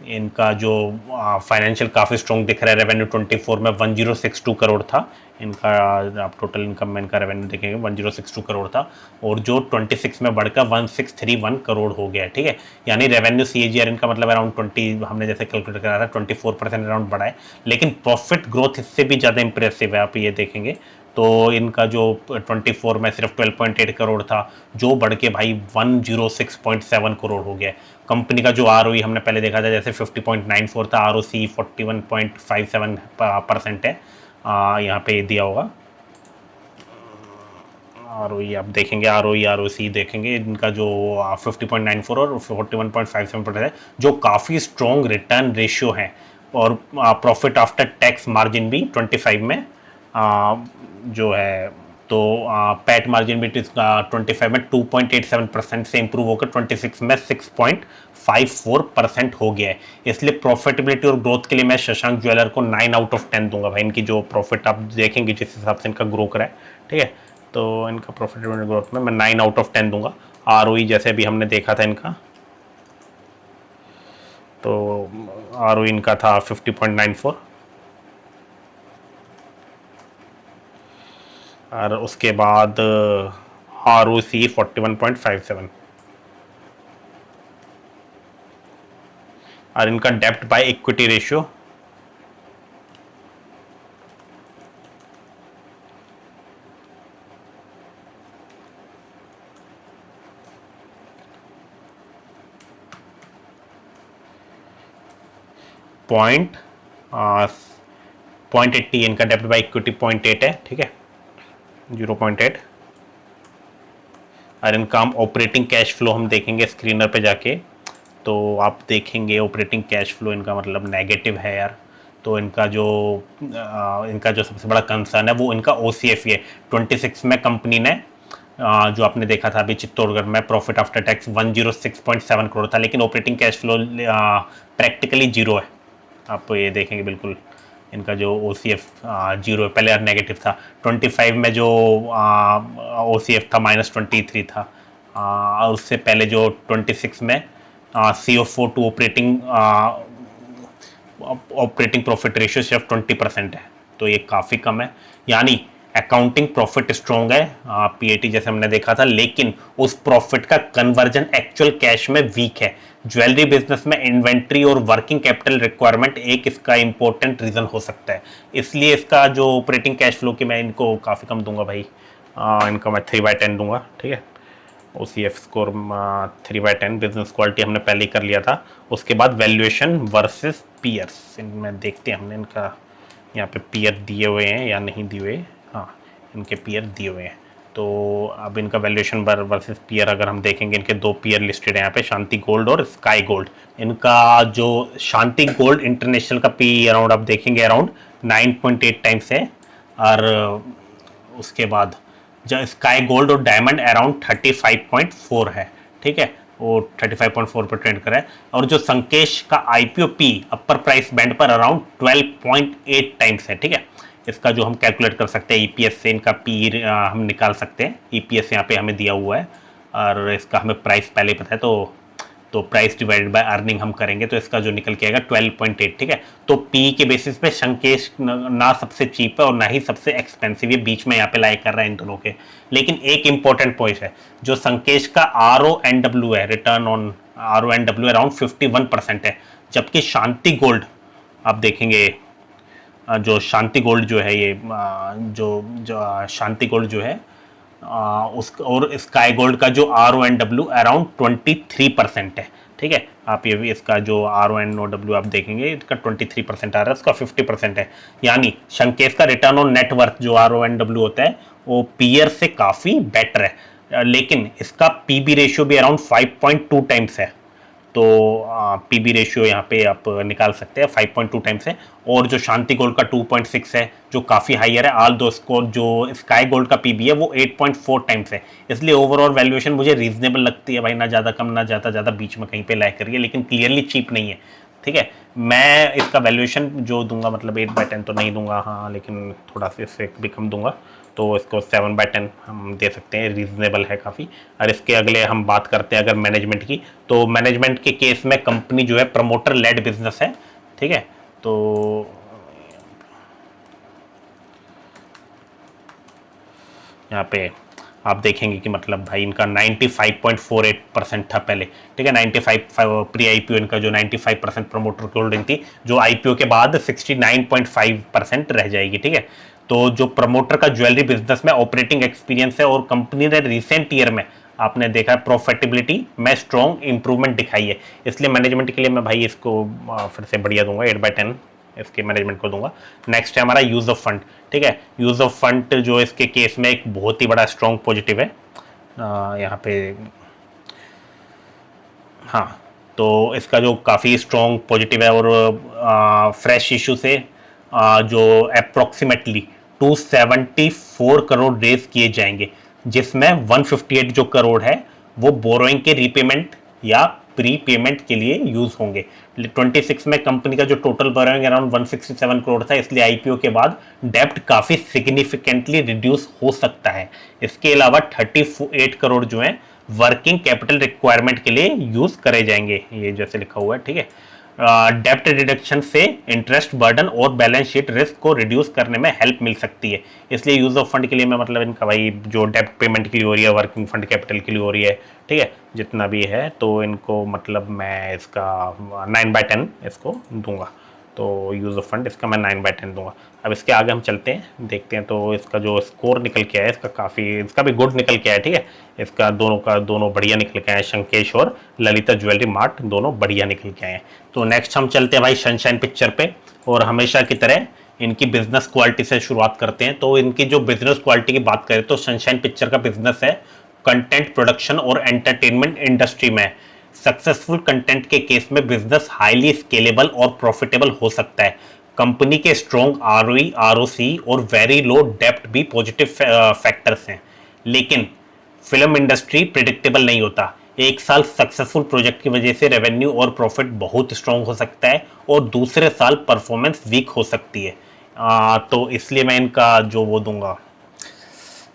इनका जो फाइनेंशियल काफ़ी स्ट्रॉन्ग दिख रहा है। रेवेन्यू 24 में 1062 करोड़ था इनका। आप टोटल इनकम में इनका रेवेन्यू देखेंगे 1062 करोड़ था, और जो 26 में बढ़कर 1631 करोड़ हो गया, ठीक है। यानी रेवेन्यू CAGR इनका मतलब अराउंड 20, हमने जैसे कैलकुलेट करा था 24% अराउंड बढ़ा है। लेकिन प्रॉफिट ग्रोथ इससे भी ज़्यादा इंप्रेसिव है, आप ये देखेंगे तो इनका जो 24 में सिर्फ 12.8 करोड़ था, जो बढ़ के भाई 106.7 करोड़ हो गया। कंपनी का जो ROE हमने पहले देखा था जैसे 50.94 था, ROC 41.57% है। यहाँ पे दिया होगा ROE, आप देखेंगे ROE ROC देखेंगे इनका जो 50.94 और 41.57% है, जो काफ़ी स्ट्रॉन्ग रिटर्न रेशियो है। और प्रॉफिट आफ्टर टैक्स मार्जिन भी 25 में जो है, तो पैट मार्जिन भी 25 में 2.87% से इंप्रूव होकर 26 में 6.54% हो गया है। इसलिए प्रॉफिटेबिलिटी और ग्रोथ के लिए मैं शशांक ज्वेलर को 9 आउट ऑफ 10 दूंगा भाई। इनकी जो प्रॉफिट आप देखेंगे जिस हिसाब से इनका ग्रो करा है, ठीक है, तो इनका प्रॉफिटेबिलिटी ग्रोथ में मैं 9 आउट ऑफ 10 दूंगा। ROE जैसे अभी हमने देखा था इनका, तो ROE इनका था 50.94, और उसके बाद ROC 41.57, और इनका डेप्ट बाय इक्विटी रेशियो 0.80, इनका डेप्ट बाय इक्विटी 0.8 है, ठीक है, 0.8। और इनका हम ऑपरेटिंग कैश फ्लो हम देखेंगे स्क्रीनर पे जाके, तो आप देखेंगे ऑपरेटिंग कैश फ्लो इनका मतलब नेगेटिव है यार। तो इनका जो सबसे बड़ा कंसर्न है वो इनका OCF है। 26 में कंपनी ने जो आपने देखा था अभी चित्तौड़गढ़ में प्रॉफिट आफ्टर टैक्स 106.7 करोड़ था, लेकिन operating cash flow practically zero है। आप ये देखेंगे बिल्कुल इनका जो OCF जीरो है, पहले यार नेगेटिव था। 25 में जो OCF था -23 था, और उससे पहले जो 26 में CO4 to operating profit ratio सिर्फ 20% है, तो ये काफ़ी कम है। यानी अकाउंटिंग प्रॉफिट स्ट्रॉन्ग है, PAT जैसे हमने देखा था, लेकिन उस प्रॉफिट का कन्वर्जन एक्चुअल कैश में वीक है। ज्वेलरी बिजनेस में इन्वेंट्री और वर्किंग कैपिटल रिक्वायरमेंट एक इसका इंपॉर्टेंट रीज़न हो सकता है। इसलिए इसका जो ऑपरेटिंग कैश फ्लो की मैं इनको काफ़ी कम दूंगा भाई। इनका मैं 3/10 दूंगा, ठीक है। OCF score 3/10। बिजनेस क्वालिटी हमने पहले ही कर लिया था। उसके बाद वैल्यूएशन वर्सेस पीयर्स, इनमें देखते हैं हमने इनका यहाँ पे पीयर दिए हुए हैं या नहीं दिए हुए। हाँ, इनके पीयर दिए हुए हैं। तो अब इनका वैल्यूएशन वर्सेस पीयर अगर हम देखेंगे, इनके दो पीयर लिस्टेड है यहाँ पे, शांति गोल्ड और स्काई गोल्ड। इनका जो शांति गोल्ड इंटरनेशनल का पी अराउंड आप देखेंगे अराउंड 9.8 टाइम्स है, और उसके बाद जो स्काई गोल्ड और डायमंड अराउंड 35.4 है, ठीक है, वो 35.4 पर ट्रेंड कर रहा है। और जो संकेश का आईपीओ पी अपर प्राइस बैंड पर अराउंड 12.8 टाइम्स है, ठीक है। इसका जो हम कैलकुलेट कर सकते हैं ईपीएस से, इनका पी हम निकाल सकते हैं, ईपीएस यहाँ पे हमें दिया हुआ है और इसका हमें प्राइस पहले ही पता है, तो प्राइस डिवाइडेड बाय अर्निंग हम करेंगे तो इसका जो निकल के आएगा 12.8, ठीक है। तो पी के बेसिस पे संकेश ना सबसे चीप है और ना ही सबसे एक्सपेंसिव, ये बीच में यहाँ पे लाई कर रहा है इन दोनों के। लेकिन एक इंपॉर्टेंट पॉइंट है, जो संकेश का RONW है, रिटर्न ऑन RONW अराउंड 51% है, जबकि शांति गोल्ड आप देखेंगे, जो शांति गोल्ड जो है ये जो शांति गोल्ड जो है उस और स्काई गोल्ड का जो RONW अराउंड 23% है, ठीक है। आप ये भी इसका जो RONW आप देखेंगे, इसका 23% आ रहा है, इसका 50% है। यानी संकेश का रिटर्न ऑन नेटवर्थ जो RONW होता है वो पीयर से काफ़ी बेटर है, लेकिन इसका पीबी रेशियो भी अराउंड 5.2 टाइम्स है। तो पीबी रेशियो यहाँ पे आप निकाल सकते हैं 5.2 टाइम्स है। और जो शांति गोल्ड का 2.6 है जो काफ़ी हाइयर है, आल दो स्कोर जो स्काई गोल्ड का पीबी है वो 8.4 टाइम्स है। इसलिए ओवरऑल वैल्यूएशन मुझे रीजनेबल लगती है भाई, ना ज़्यादा कम ना ज़्यादा बीच में कहीं पे लाइक करिए, लेकिन क्लियरली चीप नहीं है, ठीक है। मैं इसका वैल्यूएशन जो दूंगा मतलब 8/10 तो नहीं दूंगा, हाँ, लेकिन थोड़ा सा इससे भी कम दूंगा, तो इसको 7/10 हम दे सकते हैं, रीजनेबल है काफ़ी। और इसके अगले हम बात करते हैं अगर मैनेजमेंट की, तो मैनेजमेंट के केस में कंपनी जो है प्रमोटर लेड बिजनेस है, ठीक है। तो यहाँ पे आप देखेंगे कि मतलब भाई इनका 95.48% था पहले, ठीक है, 95 प्री आईपीओ इनका जो 95% प्रमोटर की होल्डिंग थी, जो आईपीओ के बाद 69.5% रह जाएगी, ठीक है। तो जो प्रमोटर का ज्वेलरी बिजनेस में ऑपरेटिंग एक्सपीरियंस है और कंपनी ने रिसेंट ईयर में आपने देखा है प्रॉफिटेबिलिटी में स्ट्रॉन्ग इंप्रूवमेंट दिखाई है, इसलिए मैनेजमेंट के लिए मैं भाई इसको फिर से बढ़िया दूंगा, 8/10 इसके मैनेजमेंट को दूंगा। नेक्स्ट है हमारा यूज ऑफ फंड, ठीक है। यूज ऑफ फंड जो इसके केस में एक बहुत ही बड़ा स्ट्रॉन्ग पॉजिटिव है यहाँ पे, हाँ, तो इसका जो काफ़ी स्ट्रॉन्ग पॉजिटिव है और फ्रेश इशू से जो अप्रोक्सीमेटली 274 करोड़ रेज किए जाएंगे, जिसमें 158 जो करोड़ है वो बोरोइंग के रीपेमेंट या प्री पेमेंट के लिए यूज होंगे। 26 में कंपनी का जो टोटल बोरोइंग अराउंड 167 करोड़ था, इसलिए आईपीओ के बाद डेप्ट काफ़ी सिग्निफिकेंटली रिड्यूस हो सकता है। इसके अलावा 38 करोड़ जो है वर्किंग कैपिटल रिक्वायरमेंट के लिए यूज करे जाएंगे, ये जैसे लिखा हुआ है, ठीक है। डेप्ट रिडक्शन से इंटरेस्ट बर्डन और बैलेंस शीट रिस्क को रिड्यूस करने में हेल्प मिल सकती है, इसलिए यूज ऑफ फंड के लिए मैं मतलब इनका भाई जो डेप्ट पेमेंट के लिए हो रही है, वर्किंग फंड कैपिटल के लिए हो रही है, ठीक है, जितना भी है, तो इनको मतलब मैं इसका 9/10 इसको दूंगा, तो यूज ऑफ फंड इसका मैं 9/10 दूंगा। अब इसके आगे हम चलते हैं, देखते हैं तो इसका जो स्कोर निकल के आया है इसका काफ़ी, इसका भी गुड निकल के आया है, ठीक है। इसका दोनों बढ़िया निकल के आए, संकेश और ललिता ज्वेलरी मार्ट दोनों बढ़िया निकल के आए हैं। तो नेक्स्ट हम चलते हैं भाई सनशाइन पिक्चर पे, और हमेशा की तरह इनकी बिजनेस क्वालिटी से शुरुआत करते हैं। तो इनकी जो बिजनेस क्वालिटी की बात करें तो सनशाइन पिक्चर का बिजनेस है कंटेंट प्रोडक्शन और एंटरटेनमेंट इंडस्ट्री में। सक्सेसफुल कंटेंट के केस में बिजनेस हाईली स्केलेबल और प्रॉफिटेबल हो सकता है। कंपनी के स्ट्रॉन्ग ROE, ROC और वेरी लो डेप्ट भी पॉजिटिव फैक्टर्स हैं, लेकिन फिल्म इंडस्ट्री प्रिडिक्टेबल नहीं होता। एक साल सक्सेसफुल प्रोजेक्ट की वजह से रेवेन्यू और प्रॉफिट बहुत स्ट्रॉन्ग हो सकता है और दूसरे साल परफॉर्मेंस वीक हो सकती है। तो इसलिए मैं इनका जो वो दूंगा,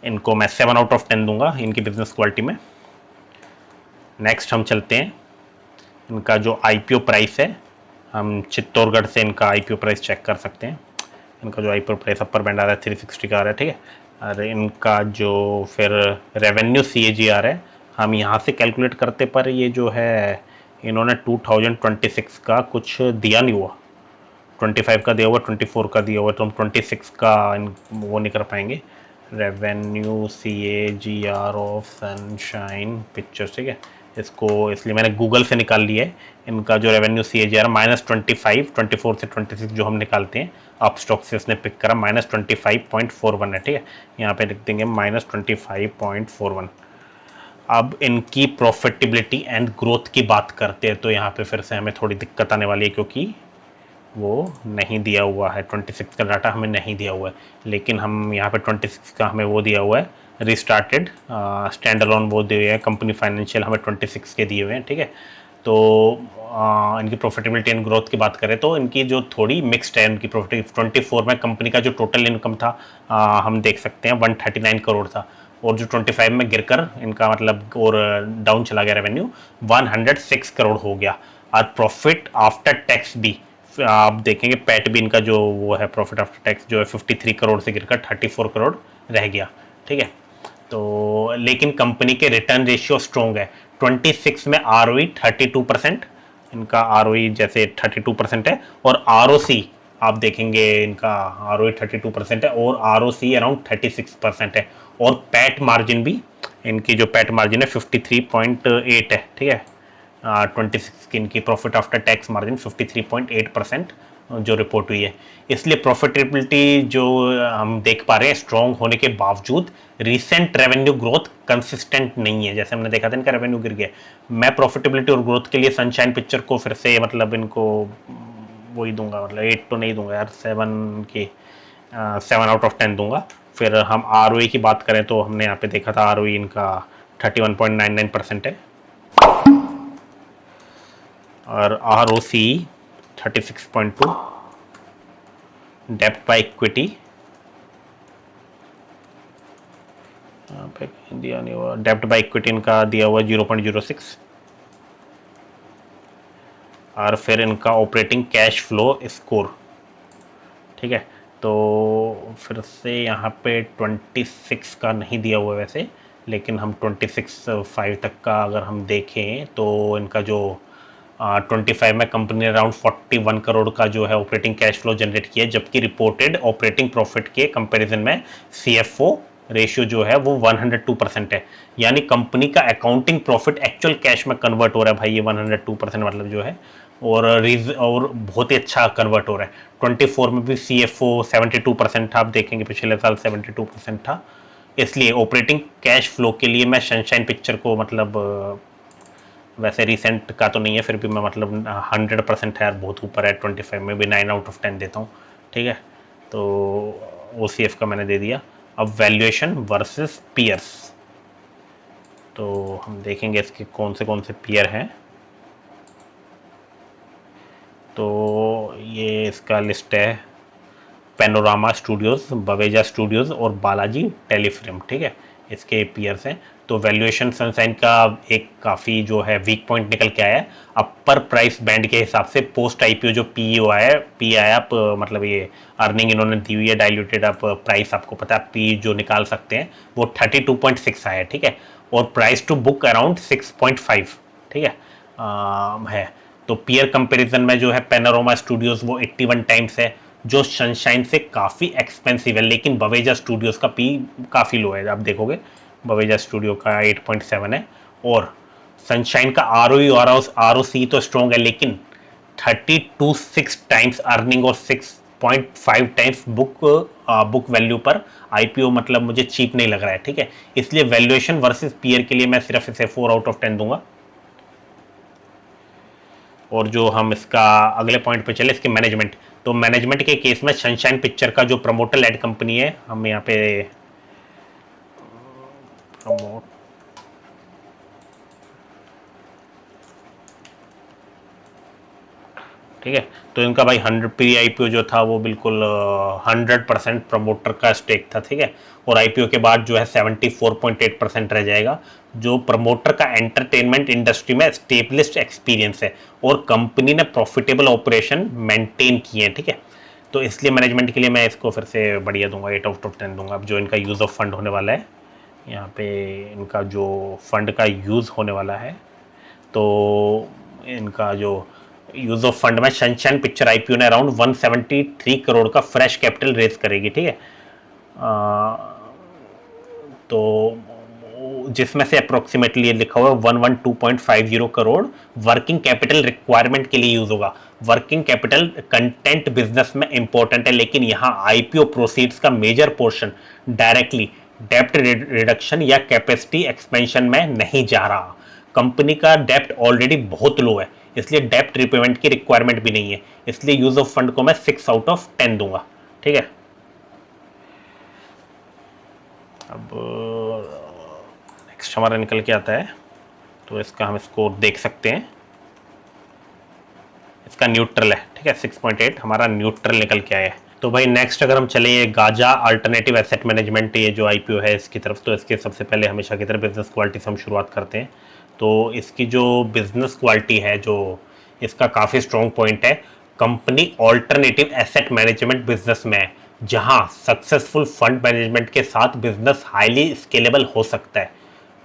इनको मैं 7/10 दूंगा इनकी बिजनेस क्वालिटी में। नेक्स्ट हम चलते हैं, इनका जो आईपीओ प्राइस है, हम चित्तौड़गढ़ से इनका आईपीओ प्राइस चेक कर सकते हैं। इनका जो आईपीओ प्राइस अपर बैंड आ रहा है 360 का आ रहा है, ठीक है। और इनका जो फिर रेवेन्यू CAGR है, हम यहाँ से कैलकुलेट करते पर ये जो है इन्होंने 2026 का कुछ दिया नहीं हुआ, 25 का दिया हुआ, 24 का दिया हुआ, तो हम 26 का वो नहीं कर पाएंगे। Revenue CAGR of sunshine pictures, ठीक है, इसको इसलिए मैंने गूगल से निकाल लिया है। इनका जो रेवेन्यू CAGR -25, 24 से 26 जो हम निकालते हैं, अप स्टॉक से उसने पिक करा -25.41 है, ठीक है। यहाँ पे लिख देंगे -25.41। अब इनकी प्रॉफिटेबिलिटी एंड ग्रोथ की बात करते हैं तो यहाँ पे फिर से हमें थोड़ी दिक्कत आने वाली है, क्योंकि वो नहीं दिया हुआ है, 26 का डाटा हमें नहीं दिया हुआ है। लेकिन हम यहाँ पे 26 का हमें वो दिया हुआ है, रिस्टार्टेड स्टैंड अलोन वो दिए हैं, कंपनी फाइनेंशियल हमें 26 के दिए हुए हैं, ठीक है। तो इनकी प्रॉफिटेबिलिटी एंड ग्रोथ की बात करें तो इनकी जो थोड़ी मिक्सड है, इनकी प्रॉफिट 24 में कंपनी का जो टोटल इनकम था हम देख सकते हैं 139 करोड़ था, और जो 25 में गिरकर इनका मतलब और डाउन चला गया रेवेन्यू 106 करोड़ हो गया। और प्रॉफिट आफ्टर टैक्स भी आप देखेंगे, पैट भी इनका जो वो है प्रॉफिट आफ्टर टैक्स जो है 53 करोड़ से गिरकर 34 करोड़ रह गया, ठीक है। तो लेकिन कंपनी के रिटर्न रेशियो स्ट्रॉन्ग है, 26 में ROE 32%, इनका ROE जैसे 32% है, और ROC आप देखेंगे इनका ROE 32% है और ROC अराउंड 36% है, और पैट मार्जिन भी इनकी जो पैट मार्जिन है 53.8 है, ठीक है। 26 की इनकी प्रॉफिट आफ्टर टैक्स मार्जिन 53.8% जो रिपोर्ट हुई है। इसलिए प्रॉफिटेबिलिटी जो हम देख पा रहे हैं स्ट्रॉन्ग होने के बावजूद रीसेंट रेवेन्यू ग्रोथ कंसिस्टेंट नहीं है, जैसे हमने देखा था इनका रेवेन्यू गिर गया। मैं प्रॉफिटेबिलिटी और ग्रोथ के लिए सनशाइन पिक्चर को फिर से मतलब इनको वही दूंगा, मतलब 8 तो नहीं दूंगा यार, 7 आउट ऑफ 10 दूंगा। फिर हम ROE की बात करें तो हमने यहाँ पे देखा था ROE इनका 31.99% है, और ROC 36.2, डेप्ट बाय इक्विटी यहाँ पे दिया नहीं हुआ, डेप्ट बाय इक्विटी इनका दिया हुआ 0.06, और फिर इनका ऑपरेटिंग कैश फ्लो स्कोर, ठीक है। तो फिर से यहाँ पे 26 का नहीं दिया हुआ वैसे, लेकिन हम 26.5 तक का अगर हम देखें तो इनका जो 25 में कंपनी ने अराउंड 41 करोड़ का जो है ऑपरेटिंग कैश फ्लो जनरेट किया, जबकि रिपोर्टेड ऑपरेटिंग प्रॉफिट के कंपैरिजन में CFO रेशियो जो है वो 102% है। यानी कंपनी का अकाउंटिंग प्रॉफिट एक्चुअल कैश में कन्वर्ट हो रहा है भाई, ये 102% मतलब जो है, और बहुत ही अच्छा कन्वर्ट हो रहा है। 24 में भी CFO 72% था, आप देखेंगे पिछले साल 72% था। इसलिए ऑपरेटिंग कैश फ्लो के लिए मैं सनशाइन पिक्चर को मतलब वैसे रिसेंट का तो नहीं है, फिर भी मैं मतलब 100% है यार, बहुत ऊपर है, 25 में भी 9 आउट ऑफ 10 देता हूँ, ठीक है। तो OCF का मैंने दे दिया। अब वैल्यूएशन वर्सेस पीयर्स, तो हम देखेंगे इसके कौन से पीयर हैं। तो ये इसका लिस्ट है, पैनोरामा स्टूडियोज़, बवेजा स्टूडियोज़ और बालाजी टेलीफिल्म, ठीक है, इसके पीयर्स हैं। तो वैल्यूएशन सनशाइन का एक काफ़ी जो है वीक पॉइंट निकल के आया है। अपर प्राइस बैंड के हिसाब से पोस्ट IPO जो PE आया है, पी आया आप मतलब ये अर्निंग इन्होंने दी हुई है डाइल्यूटेड, आप प्राइस आपको पता है PE जो निकाल सकते हैं वो 32.6 आया है, ठीक है, और प्राइस टू बुक अराउंड 6.5, ठीक है। तो पीयर कंपैरिजन में जो है पैनोरामा स्टूडियोज़ वो 81 टाइम्स है, जो सनशाइन से काफ़ी एक्सपेंसिव है, लेकिन बवेजा स्टूडियोज़ का PE काफ़ी लो है, आप देखोगे बवेजा स्टूडियो का 8.7 है, और सनशाइन का ROE और ROC तो स्ट्रॉन्ग है, लेकिन 32.6 टाइम्स अर्निंग और 6.5 टाइम्स बुक वैल्यू पर IPO मतलब मुझे चीप नहीं लग रहा है, ठीक है। इसलिए वैल्यूएशन वर्सेस पीयर के लिए मैं सिर्फ इसे 4 आउट ऑफ 10 दूंगा। और जो हम इसका अगले पॉइंट पे चले, इसके मैनेजमेंट, तो मैनेजमेंट के केस में सनशाइन पिक्चर का जो प्रमोटर लेड कंपनी है, हम यहाँ पे प्रमोट, ठीक है, तो इनका भाई 100 प्री IPO जो था वो बिल्कुल 100% प्रमोटर का स्टेक था, ठीक है, और IPO के बाद जो है 74.8% रह जाएगा। जो प्रमोटर का एंटरटेनमेंट इंडस्ट्री में स्टेबलिस्ट एक्सपीरियंस है, और कंपनी ने प्रॉफिटेबल ऑपरेशन मेंटेन किए हैं, ठीक है। तो इसलिए मैनेजमेंट के लिए मैं इसको फिर से बढ़िया दूंगा, 8 आउट ऑफ 10 दूंगा। अब जो इनका यूज़ ऑफ फंड होने वाला है, यहाँ पे इनका जो फंड का यूज़ होने वाला है, तो इनका जो यूज ऑफ फंड में सनशाइन पिक्चर IPO ने अराउंड 173 करोड़ का फ्रेश कैपिटल रेज करेगी, ठीक है। तो जिसमें से अप्रोक्सीमेटली लिखा हुआ है 112.50 करोड़ वर्किंग कैपिटल रिक्वायरमेंट के लिए यूज होगा। वर्किंग कैपिटल कंटेंट बिजनेस में इंपॉर्टेंट है, लेकिन यहाँ आईपीओ प्रोसीड्स का मेजर पोर्शन डायरेक्टली डेप्ट रिडक्शन या कैपेसिटी एक्सपेंशन में नहीं जा रहा। कंपनी का डेप्ट ऑलरेडी बहुत लो है, इसलिए डेप्ट रिपेमेंट की रिक्वायरमेंट भी नहीं है, इसलिए यूज ऑफ फंड को मैं 6 आउट ऑफ 10 दूंगा। ठीक है, अब नेक्स्ट हमारा निकल के आता है, तो इसका हम स्कोर देख सकते हैं, इसका न्यूट्रल है। ठीक है, 6.8 हमारा न्यूट्रल निकल के आया है। तो भाई नेक्स्ट अगर हम चले ये गाजा अल्टरनेटिव एसेट मैनेजमेंट, ये जो आईपीओ है इसकी तरफ, तो इसके सबसे पहले हमेशा की तरह बिजनेस क्वालिटी से हम शुरुआत करते हैं। तो इसकी जो बिजनेस क्वालिटी है, जो इसका काफ़ी स्ट्रॉन्ग पॉइंट है, company alternative asset management business में है, जहां सक्सेसफुल फंड मैनेजमेंट के साथ बिजनेस हाईली स्केलेबल हो सकता है।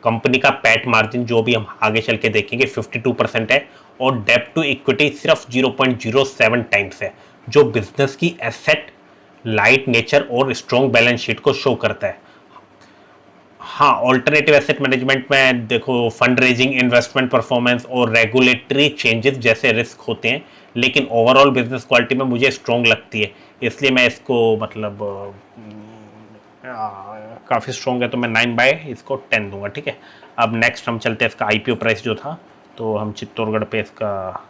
कंपनी का पैट मार्जिन जो भी हम आगे चल के देखेंगे 52% है, और डेब्ट टू इक्विटी सिर्फ 0.07 टाइम्स है, जो बिजनेस की एसेट लाइट नेचर और स्ट्रॉन्ग बैलेंस शीट को शो करता है। हाँ, ऑल्टरनेटिव एसेट मैनेजमेंट में देखो फंड रेजिंग, इन्वेस्टमेंट परफॉर्मेंस और रेगुलेटरी चेंजेस जैसे रिस्क होते हैं, लेकिन ओवरऑल बिजनेस क्वालिटी में मुझे स्ट्रॉन्ग लगती है, इसलिए मैं इसको मतलब काफ़ी स्ट्रॉन्ग है, तो मैं 9/, इसको 10 दूंगा। ठीक है, अब नेक्स्ट हम चलते हैं, इसका आईपीओ प्राइस जो था, तो हम चित्तौड़गढ़ पे इसका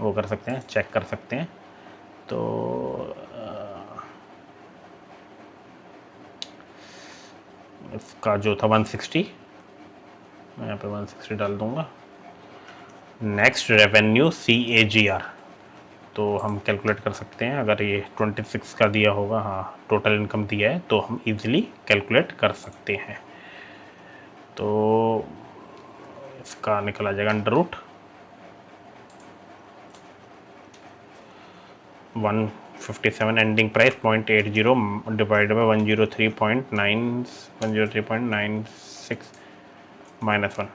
वो कर सकते हैं, चेक कर सकते हैं। तो इसका जो था 160, मैं यहाँ पे 160 डाल दूंगा। नेक्स्ट रेवेन्यू CAGR, तो हम कैलकुलेट कर सकते हैं, अगर ये 26 का दिया होगा, हाँ टोटल इनकम दिया है, तो हम इजीली कैलकुलेट कर सकते हैं। तो इसका निकला जाएगा under root 157 ending price 0.80 divide by 103.96 -1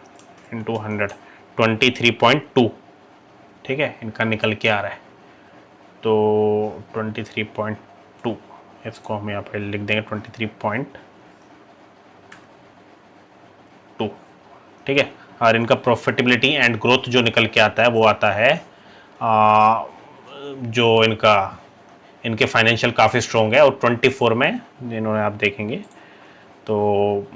into 100 23.2। ठीक है, इनका निकल के आ रहा है, तो 23.2, इसको हम यहाँ पे लिख देंगे 23.2। ठीक है, और इनका प्रॉफिटेबिलिटी एंड ग्रोथ जो निकल के आता है वो आता है जो इनके फाइनेंशियल काफ़ी स्ट्रॉन्ग है, और 24 में इन्होंने आप देखेंगे तो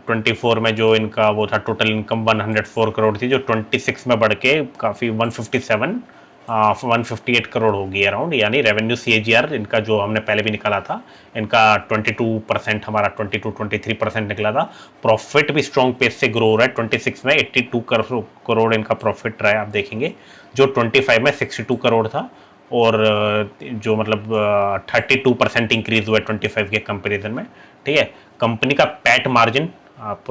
24 में जो इनका वो था टोटल इनकम 104 करोड़ थी, जो 26 में बढ़ के काफ़ी 158 करोड़ होगी अराउंड, यानी रेवेन्यू CAGR इनका जो हमने पहले भी निकाला था, इनका 22% हमारा 23% निकला था। प्रॉफिट भी स्ट्रॉन्ग पेस से ग्रो हो रहा है, 26 में 82 करोड़ इनका प्रॉफिट रहा है, आप देखेंगे, जो 25 में 62 करोड़ था, और जो मतलब 32% इंक्रीज हुआ है 25 के कंपेरिजन में। ठीक है, कंपनी का पैट मार्जिन, आप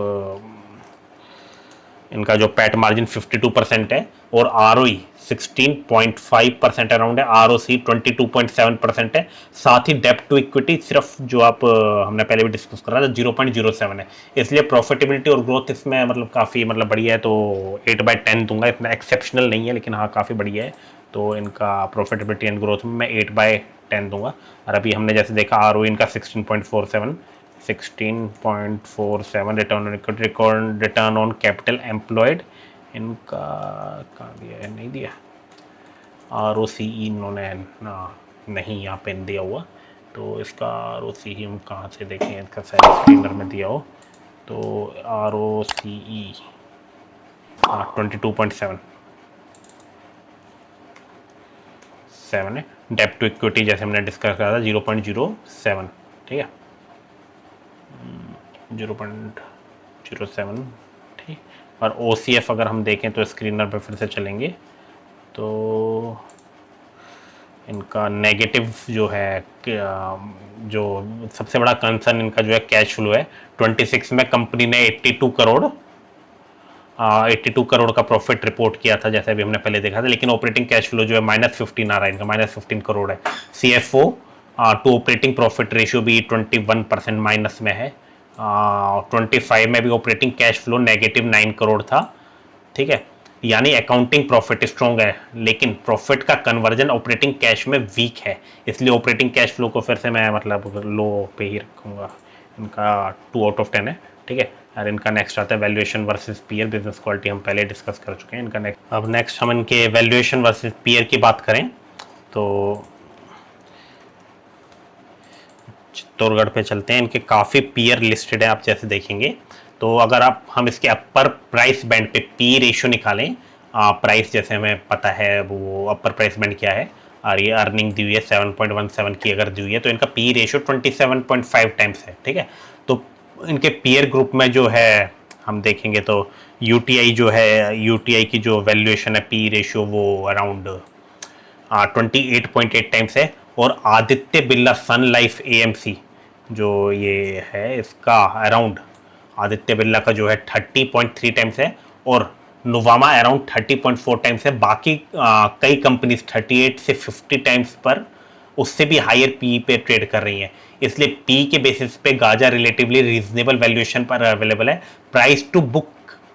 इनका जो पैट मार्जिन 52% है, और ROE 16.5% अराउंड है, ROC 22.7% है, साथ ही डेप्ट टू इक्विटी सिर्फ जो आप हमने पहले भी डिस्कस करा था 0.07 है, इसलिए प्रॉफिटेबिलिटी और ग्रोथ इसमें मतलब काफ़ी मतलब बढ़िया है, तो 8/10 दूंगा। इतना एक्सेप्शनल नहीं है, लेकिन हाँ काफ़ी बढ़िया है, तो इनका प्रॉफिटेबिलिटी एंड ग्रोथ में मैं 8/10 दूंगा। और अभी हमने जैसे देखा ROE इनका 16.47 रिटर्न ऑन कैपिटल एम्प्लॉयड इनका कहाँ दिया है, नहीं दिया, ROCE इन्होंने नहीं यहाँ पे दिया हुआ, तो इसका ROCE हम कहाँ से देखें, इसका शायद स्क्रीनर में दिया हो, तो ROCE 22.7 है। डेप्ट टू इक्विटी जैसे हमने डिस्कस करा था 0.07। ठीक है, 0.07। ठीक, और OCF अगर हम देखें तो स्क्रीनर पे फिर से चलेंगे, तो इनका नेगेटिव जो है, जो सबसे बड़ा कंसर्न इनका जो है कैश फ्लो है। 26 में कंपनी ने 82 करोड़ का प्रॉफिट रिपोर्ट किया था, जैसे अभी हमने पहले देखा था, लेकिन ऑपरेटिंग कैश फ्लो जो है -15 आ रहा है इनका, -15 करोड़ है। CFO to operating profit ratio भी 21% माइनस में है। 25 में भी ऑपरेटिंग कैश फ्लो -9 करोड़ था। ठीक है, यानी अकाउंटिंग प्रॉफिट स्ट्रॉन्ग है, लेकिन प्रॉफिट का कन्वर्जन ऑपरेटिंग कैश में वीक है, इसलिए ऑपरेटिंग कैश फ्लो को फिर से मैं मतलब लो पे ही रखूँगा, इनका 2 आउट ऑफ 10 है। ठीक है। और इनका नेक्स्ट आता है valuation versus peer, business quality हम पहले डिस्कस कर चुके हैं इनका नेक्स्ट। अब नेक्स्ट हम इनके वैल्यूएशन वर्सेस पीयर की बात करें तो चित्तौड़गढ़ पे चलते हैं। इनके काफ़ी पीयर लिस्टेड है, आप जैसे देखेंगे तो अगर हम इसके अपर प्राइस बैंड पे पी रेशियो निकालें, प्राइस जैसे हमें पता है वो अपर प्राइस बैंड क्या है, और ये अर्निंग दी हुई है 7.17 की अगर दी हुई है तो इनका पी रेशियो 27.5 टाइम्स है, ठीक है। तो इनके पीयर ग्रुप में जो है हम देखेंगे तो यूटीआई जो है, यूटीआई की जो वैल्यूएशन है पी रेशियो वो अराउंड 28.8 टाइम्स है, और आदित्य बिरला सन लाइफ एएमसी जो ये है इसका अराउंड, आदित्य बिरला का जो है 30.3 टाइम्स है, और नोवामा अराउंड 30.4 टाइम्स है। बाकी कई कंपनीज 38 से 50 टाइम्स पर उससे भी हायर पी पे ट्रेड कर रही हैं। इसलिए पी के बेसिस पे गाजा रिलेटिवली रीजनेबल वैल्यूएशन पर अवेलेबल है। प्राइस टू बुक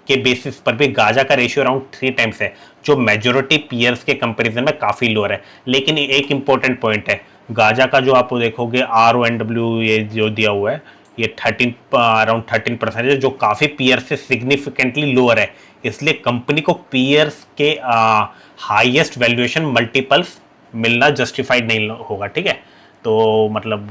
के बेसिस पर भी गाजा का रेशियो अराउंड 3 टाइम्स है, जो मेजोरिटी पीयर्स के कंपैरिजन में काफ़ी लोअर है। लेकिन एक इंपॉर्टेंट पॉइंट है, गाजा का जो आप देखोगे RONW ये जो दिया हुआ है ये 13 अराउंड 13% है, जो काफ़ी पीयर्स से सिग्निफिकेंटली लोअर है। इसलिए कंपनी को पीयर्स के हाईएस्ट वैल्यूएशन मल्टीपल्स मिलना जस्टिफाइड नहीं होगा, ठीक है। तो मतलब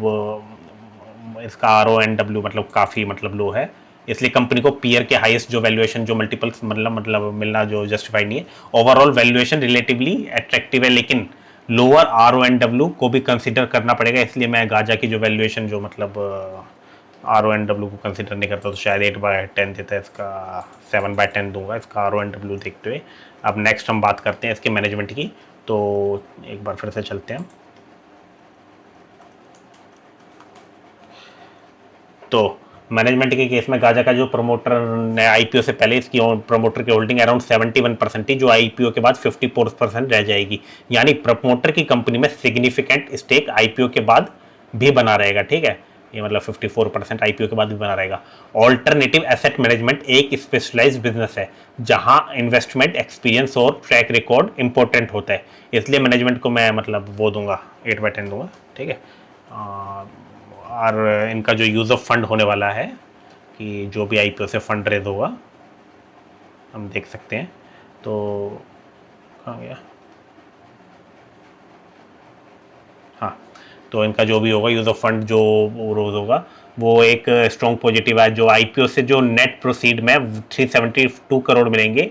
इसका RONW मतलब काफ़ी मतलब लो है, इसलिए कंपनी को पीयर के हाईएस्ट जो वैल्यूएशन जो मल्टीपल्स मतलब मिलना जो जस्टिफाइड नहीं है। ओवरऑल वैल्यूएशन रिलेटिवली अट्रैक्टिव है, लेकिन लोअर RONW को भी कंसिडर करना पड़ेगा। इसलिए मैं गाजा की जो वैल्यूएशन जो मतलब RONW को कंसिडर नहीं करता तो शायद 8/10 देता है, इसका 7/10 दूंगा इसका RONW देखते हुए। अब नेक्स्ट हम बात करते हैं इसके मैनेजमेंट की, तो एक बार फिर से चलते हैं। तो मैनेजमेंट के केस में गाजा का जो प्रमोटर ने आईपीओ से पहले इसकी प्रमोटर की होल्डिंग अराउंड 71% थी, जो आईपीओ के बाद 54% रह जाएगी। यानी प्रमोटर की कंपनी में सिग्निफिकेंट स्टेक आईपीओ के बाद भी बना रहेगा, ठीक है। ये मतलब 54% आईपीओ के बाद भी बना रहेगा। ऑल्टरनेटिव एसेट मैनेजमेंट एक स्पेशलाइज्ड बिजनेस है जहां इन्वेस्टमेंट एक्सपीरियंस और ट्रैक रिकॉर्ड इंपॉर्टेंट होता है। इसलिए मैनेजमेंट को मैं मतलब वो दूंगा 8/10 दूंगा, ठीक है। और इनका जो यूज़ ऑफ फंड होने वाला है कि जो भी आईपीओ से फंड रेज होगा हम देख सकते हैं। तो कहाँ गया, हाँ, तो इनका जो भी होगा यूज़ ऑफ फंड जो रोज होगा वो एक स्ट्रॉन्ग पॉजिटिव है। जो आईपीओ से जो नेट प्रोसीड में 372 करोड़ मिलेंगे,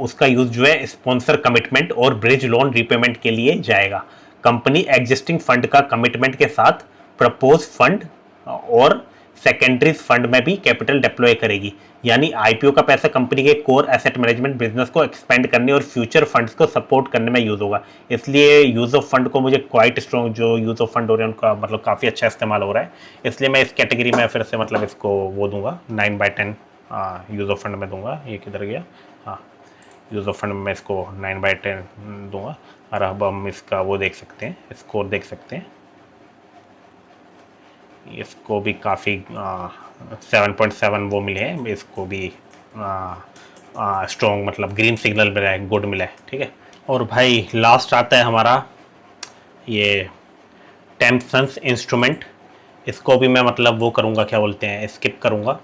उसका यूज़ जो है स्पॉन्सर कमिटमेंट और ब्रिज लोन रीपेमेंट के लिए जाएगा। कंपनी एग्जिस्टिंग फंड का कमिटमेंट के साथ प्रपोज फंड और सेकेंडरीज फंड में भी कैपिटल डिप्लॉय करेगी। यानी आईपीओ का पैसा कंपनी के कोर एसेट मैनेजमेंट बिजनेस को एक्सपेंड करने और फ्यूचर फंड्स को सपोर्ट करने में यूज होगा। इसलिए यूज ऑफ फंड को मुझे क्वाइट स्ट्रॉन्ग जो यूज ऑफ फंड हो रहे हैं उनका मतलब काफ़ी अच्छा इस्तेमाल हो रहा है। इसलिए मैं इस कैटेगरी में फिर से मतलब इसको वो दूंगा 9/10 यूज ऑफ फंड में दूंगा। ये किधर गया, हाँ, यूज ऑफ फंड में मैं इसको 9/10 दूंगा। और अब हम इसका वो देख सकते हैं, स्कोर देख सकते हैं। इसको भी काफ़ी 7.7 वो मिले हैं, इसको भी स्ट्रॉन्ग मतलब ग्रीन सिग्नल मिला है, गुड मिला है, ठीक है। और भाई लास्ट आता है हमारा ये टेम्पसन्स इंस्ट्रूमेंट। इसको भी मैं मतलब वो करूँगा, क्या बोलते हैं, स्किप करूँगा,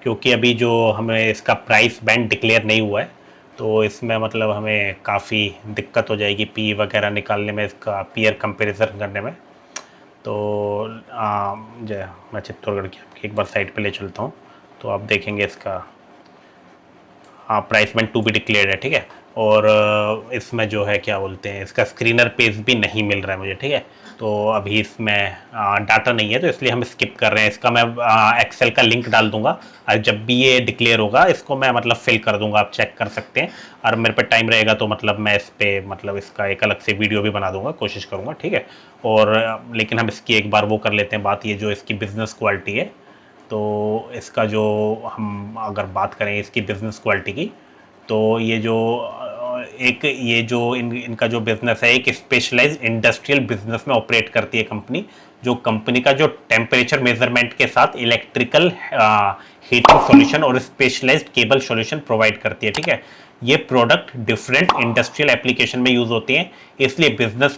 क्योंकि अभी जो हमें इसका प्राइस बैंड डिक्लेयर नहीं हुआ है तो इसमें मतलब हमें काफ़ी दिक्कत हो जाएगी पी वगैरह निकालने में, इसका पीयर कंपैरिजन करने में। तो जो मैं चित्तौड़गढ़ की आपकी एक बार साइट पे ले चलता हूँ, तो आप देखेंगे इसका प्राइस बैंड 2 भी डिक्लेयर है, ठीक है। और इसमें जो है क्या बोलते हैं, इसका स्क्रीनर पेज भी नहीं मिल रहा है मुझे, ठीक है। तो अभी इसमें डाटा नहीं है तो इसलिए हम स्किप कर रहे हैं। इसका मैं एक्सेल का लिंक डाल दूंगा और जब भी ये डिक्लेयर होगा इसको मैं मतलब फिल कर दूंगा, आप चेक कर सकते हैं। और मेरे पे टाइम रहेगा तो मतलब मैं इस पर मतलब इसका एक अलग से वीडियो भी बना दूंगा, कोशिश करूँगा, ठीक है। और लेकिन हम इसकी एक बार वो कर लेते हैं बात, ये जो इसकी बिज़नेस क्वालिटी है, तो इसका जो हम अगर बात करें इसकी बिज़नेस क्वालिटी की, तो ये जो ये जो इनका जो बिजनेस है एक स्पेशलाइज्ड इंडस्ट्रियल बिजनेस में ऑपरेट करती है कंपनी, जो कंपनी का जो टेम्परेचर मेजरमेंट के साथ इलेक्ट्रिकल हीटिंग सॉल्यूशन और स्पेशलाइज्ड केबल सॉल्यूशन प्रोवाइड करती है, ठीक है। ये प्रोडक्ट डिफरेंट इंडस्ट्रियल एप्लीकेशन में यूज होते हैं, इसलिए बिजनेस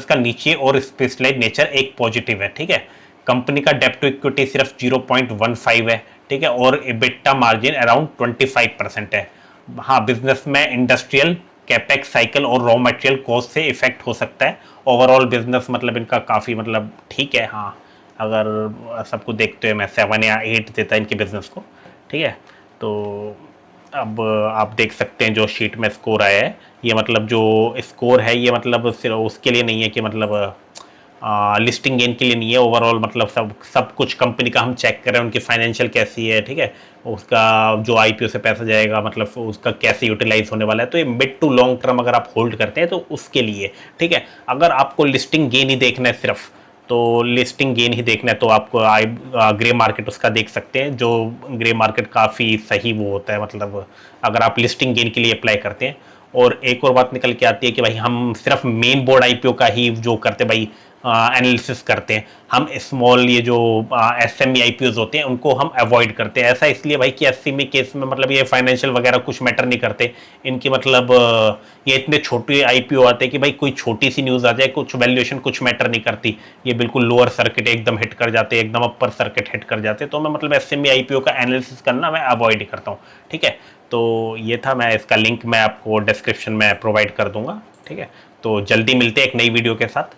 का नीचे और स्पेशलाइज्ड नेचर एक पॉजिटिव है, ठीक है। कंपनी का डेप्ट टू इक्विटी सिर्फ 0.15 है, ठीक है, और EBITDA मार्जिन अराउंड 25% है। हाँ, बिजनेस में इंडस्ट्रियल कैपेक्स साइकिल और रॉ मटेरियल कॉस्ट से इफेक्ट हो सकता है। ओवरऑल बिजनेस मतलब इनका काफ़ी मतलब ठीक है। हाँ, अगर सबको देखते हुए मैं 7 या 8 देता इनके बिजनेस को, ठीक है। तो अब आप देख सकते हैं जो शीट में स्कोर आया है, ये मतलब जो स्कोर है ये मतलब सिर्फ उसके लिए नहीं है कि मतलब लिस्टिंग गेन के लिए नहीं है, ओवरऑल मतलब सब कुछ कंपनी का हम चेक कर रहे हैं, उनकी फाइनेंशियल कैसी है, ठीक है, उसका जो आईपीओ से पैसा जाएगा मतलब उसका कैसे यूटिलाइज होने वाला है। तो ये मिड टू लॉन्ग टर्म अगर आप होल्ड करते हैं तो उसके लिए, ठीक है। अगर आपको लिस्टिंग गेन ही देखना है सिर्फ, तो लिस्टिंग गेन ही देखना है तो आपको ग्रे मार्केट उसका देख सकते हैं, जो ग्रे मार्केट काफ़ी सही वो होता है, मतलब अगर आप लिस्टिंग गेन के लिए अप्लाई करते हैं। और एक और बात निकल के आती है कि भाई हम सिर्फ मेन बोर्ड आईपीओ का ही जो करते हैं भाई, एनालिसिस करते हैं, हम स्मॉल ये जो एसएमई आईपीओज होते हैं उनको हम अवॉइड करते हैं। ऐसा इसलिए भाई कि एसएमई केस में मतलब ये फाइनेंशियल वगैरह कुछ मैटर नहीं करते इनकी, मतलब ये इतने छोटे आईपीओ आते हैं कि भाई कोई छोटी सी न्यूज़ आ जाए, कुछ वैल्यूएशन कुछ मैटर नहीं करती, ये बिल्कुल लोअर सर्किट एकदम हिट कर जाते हैं, एकदम अपर सर्किट हिट कर जाते हैं। तो मैं मतलब एसएमई आईपीओ का एनालिसिस करना मैं अवॉइड करता हूँ, ठीक है। तो ये था, मैं इसका लिंक मैं आपको डिस्क्रिप्शन में प्रोवाइड कर दूंगा, ठीक है। तो जल्दी मिलते हैं एक नई वीडियो के साथ।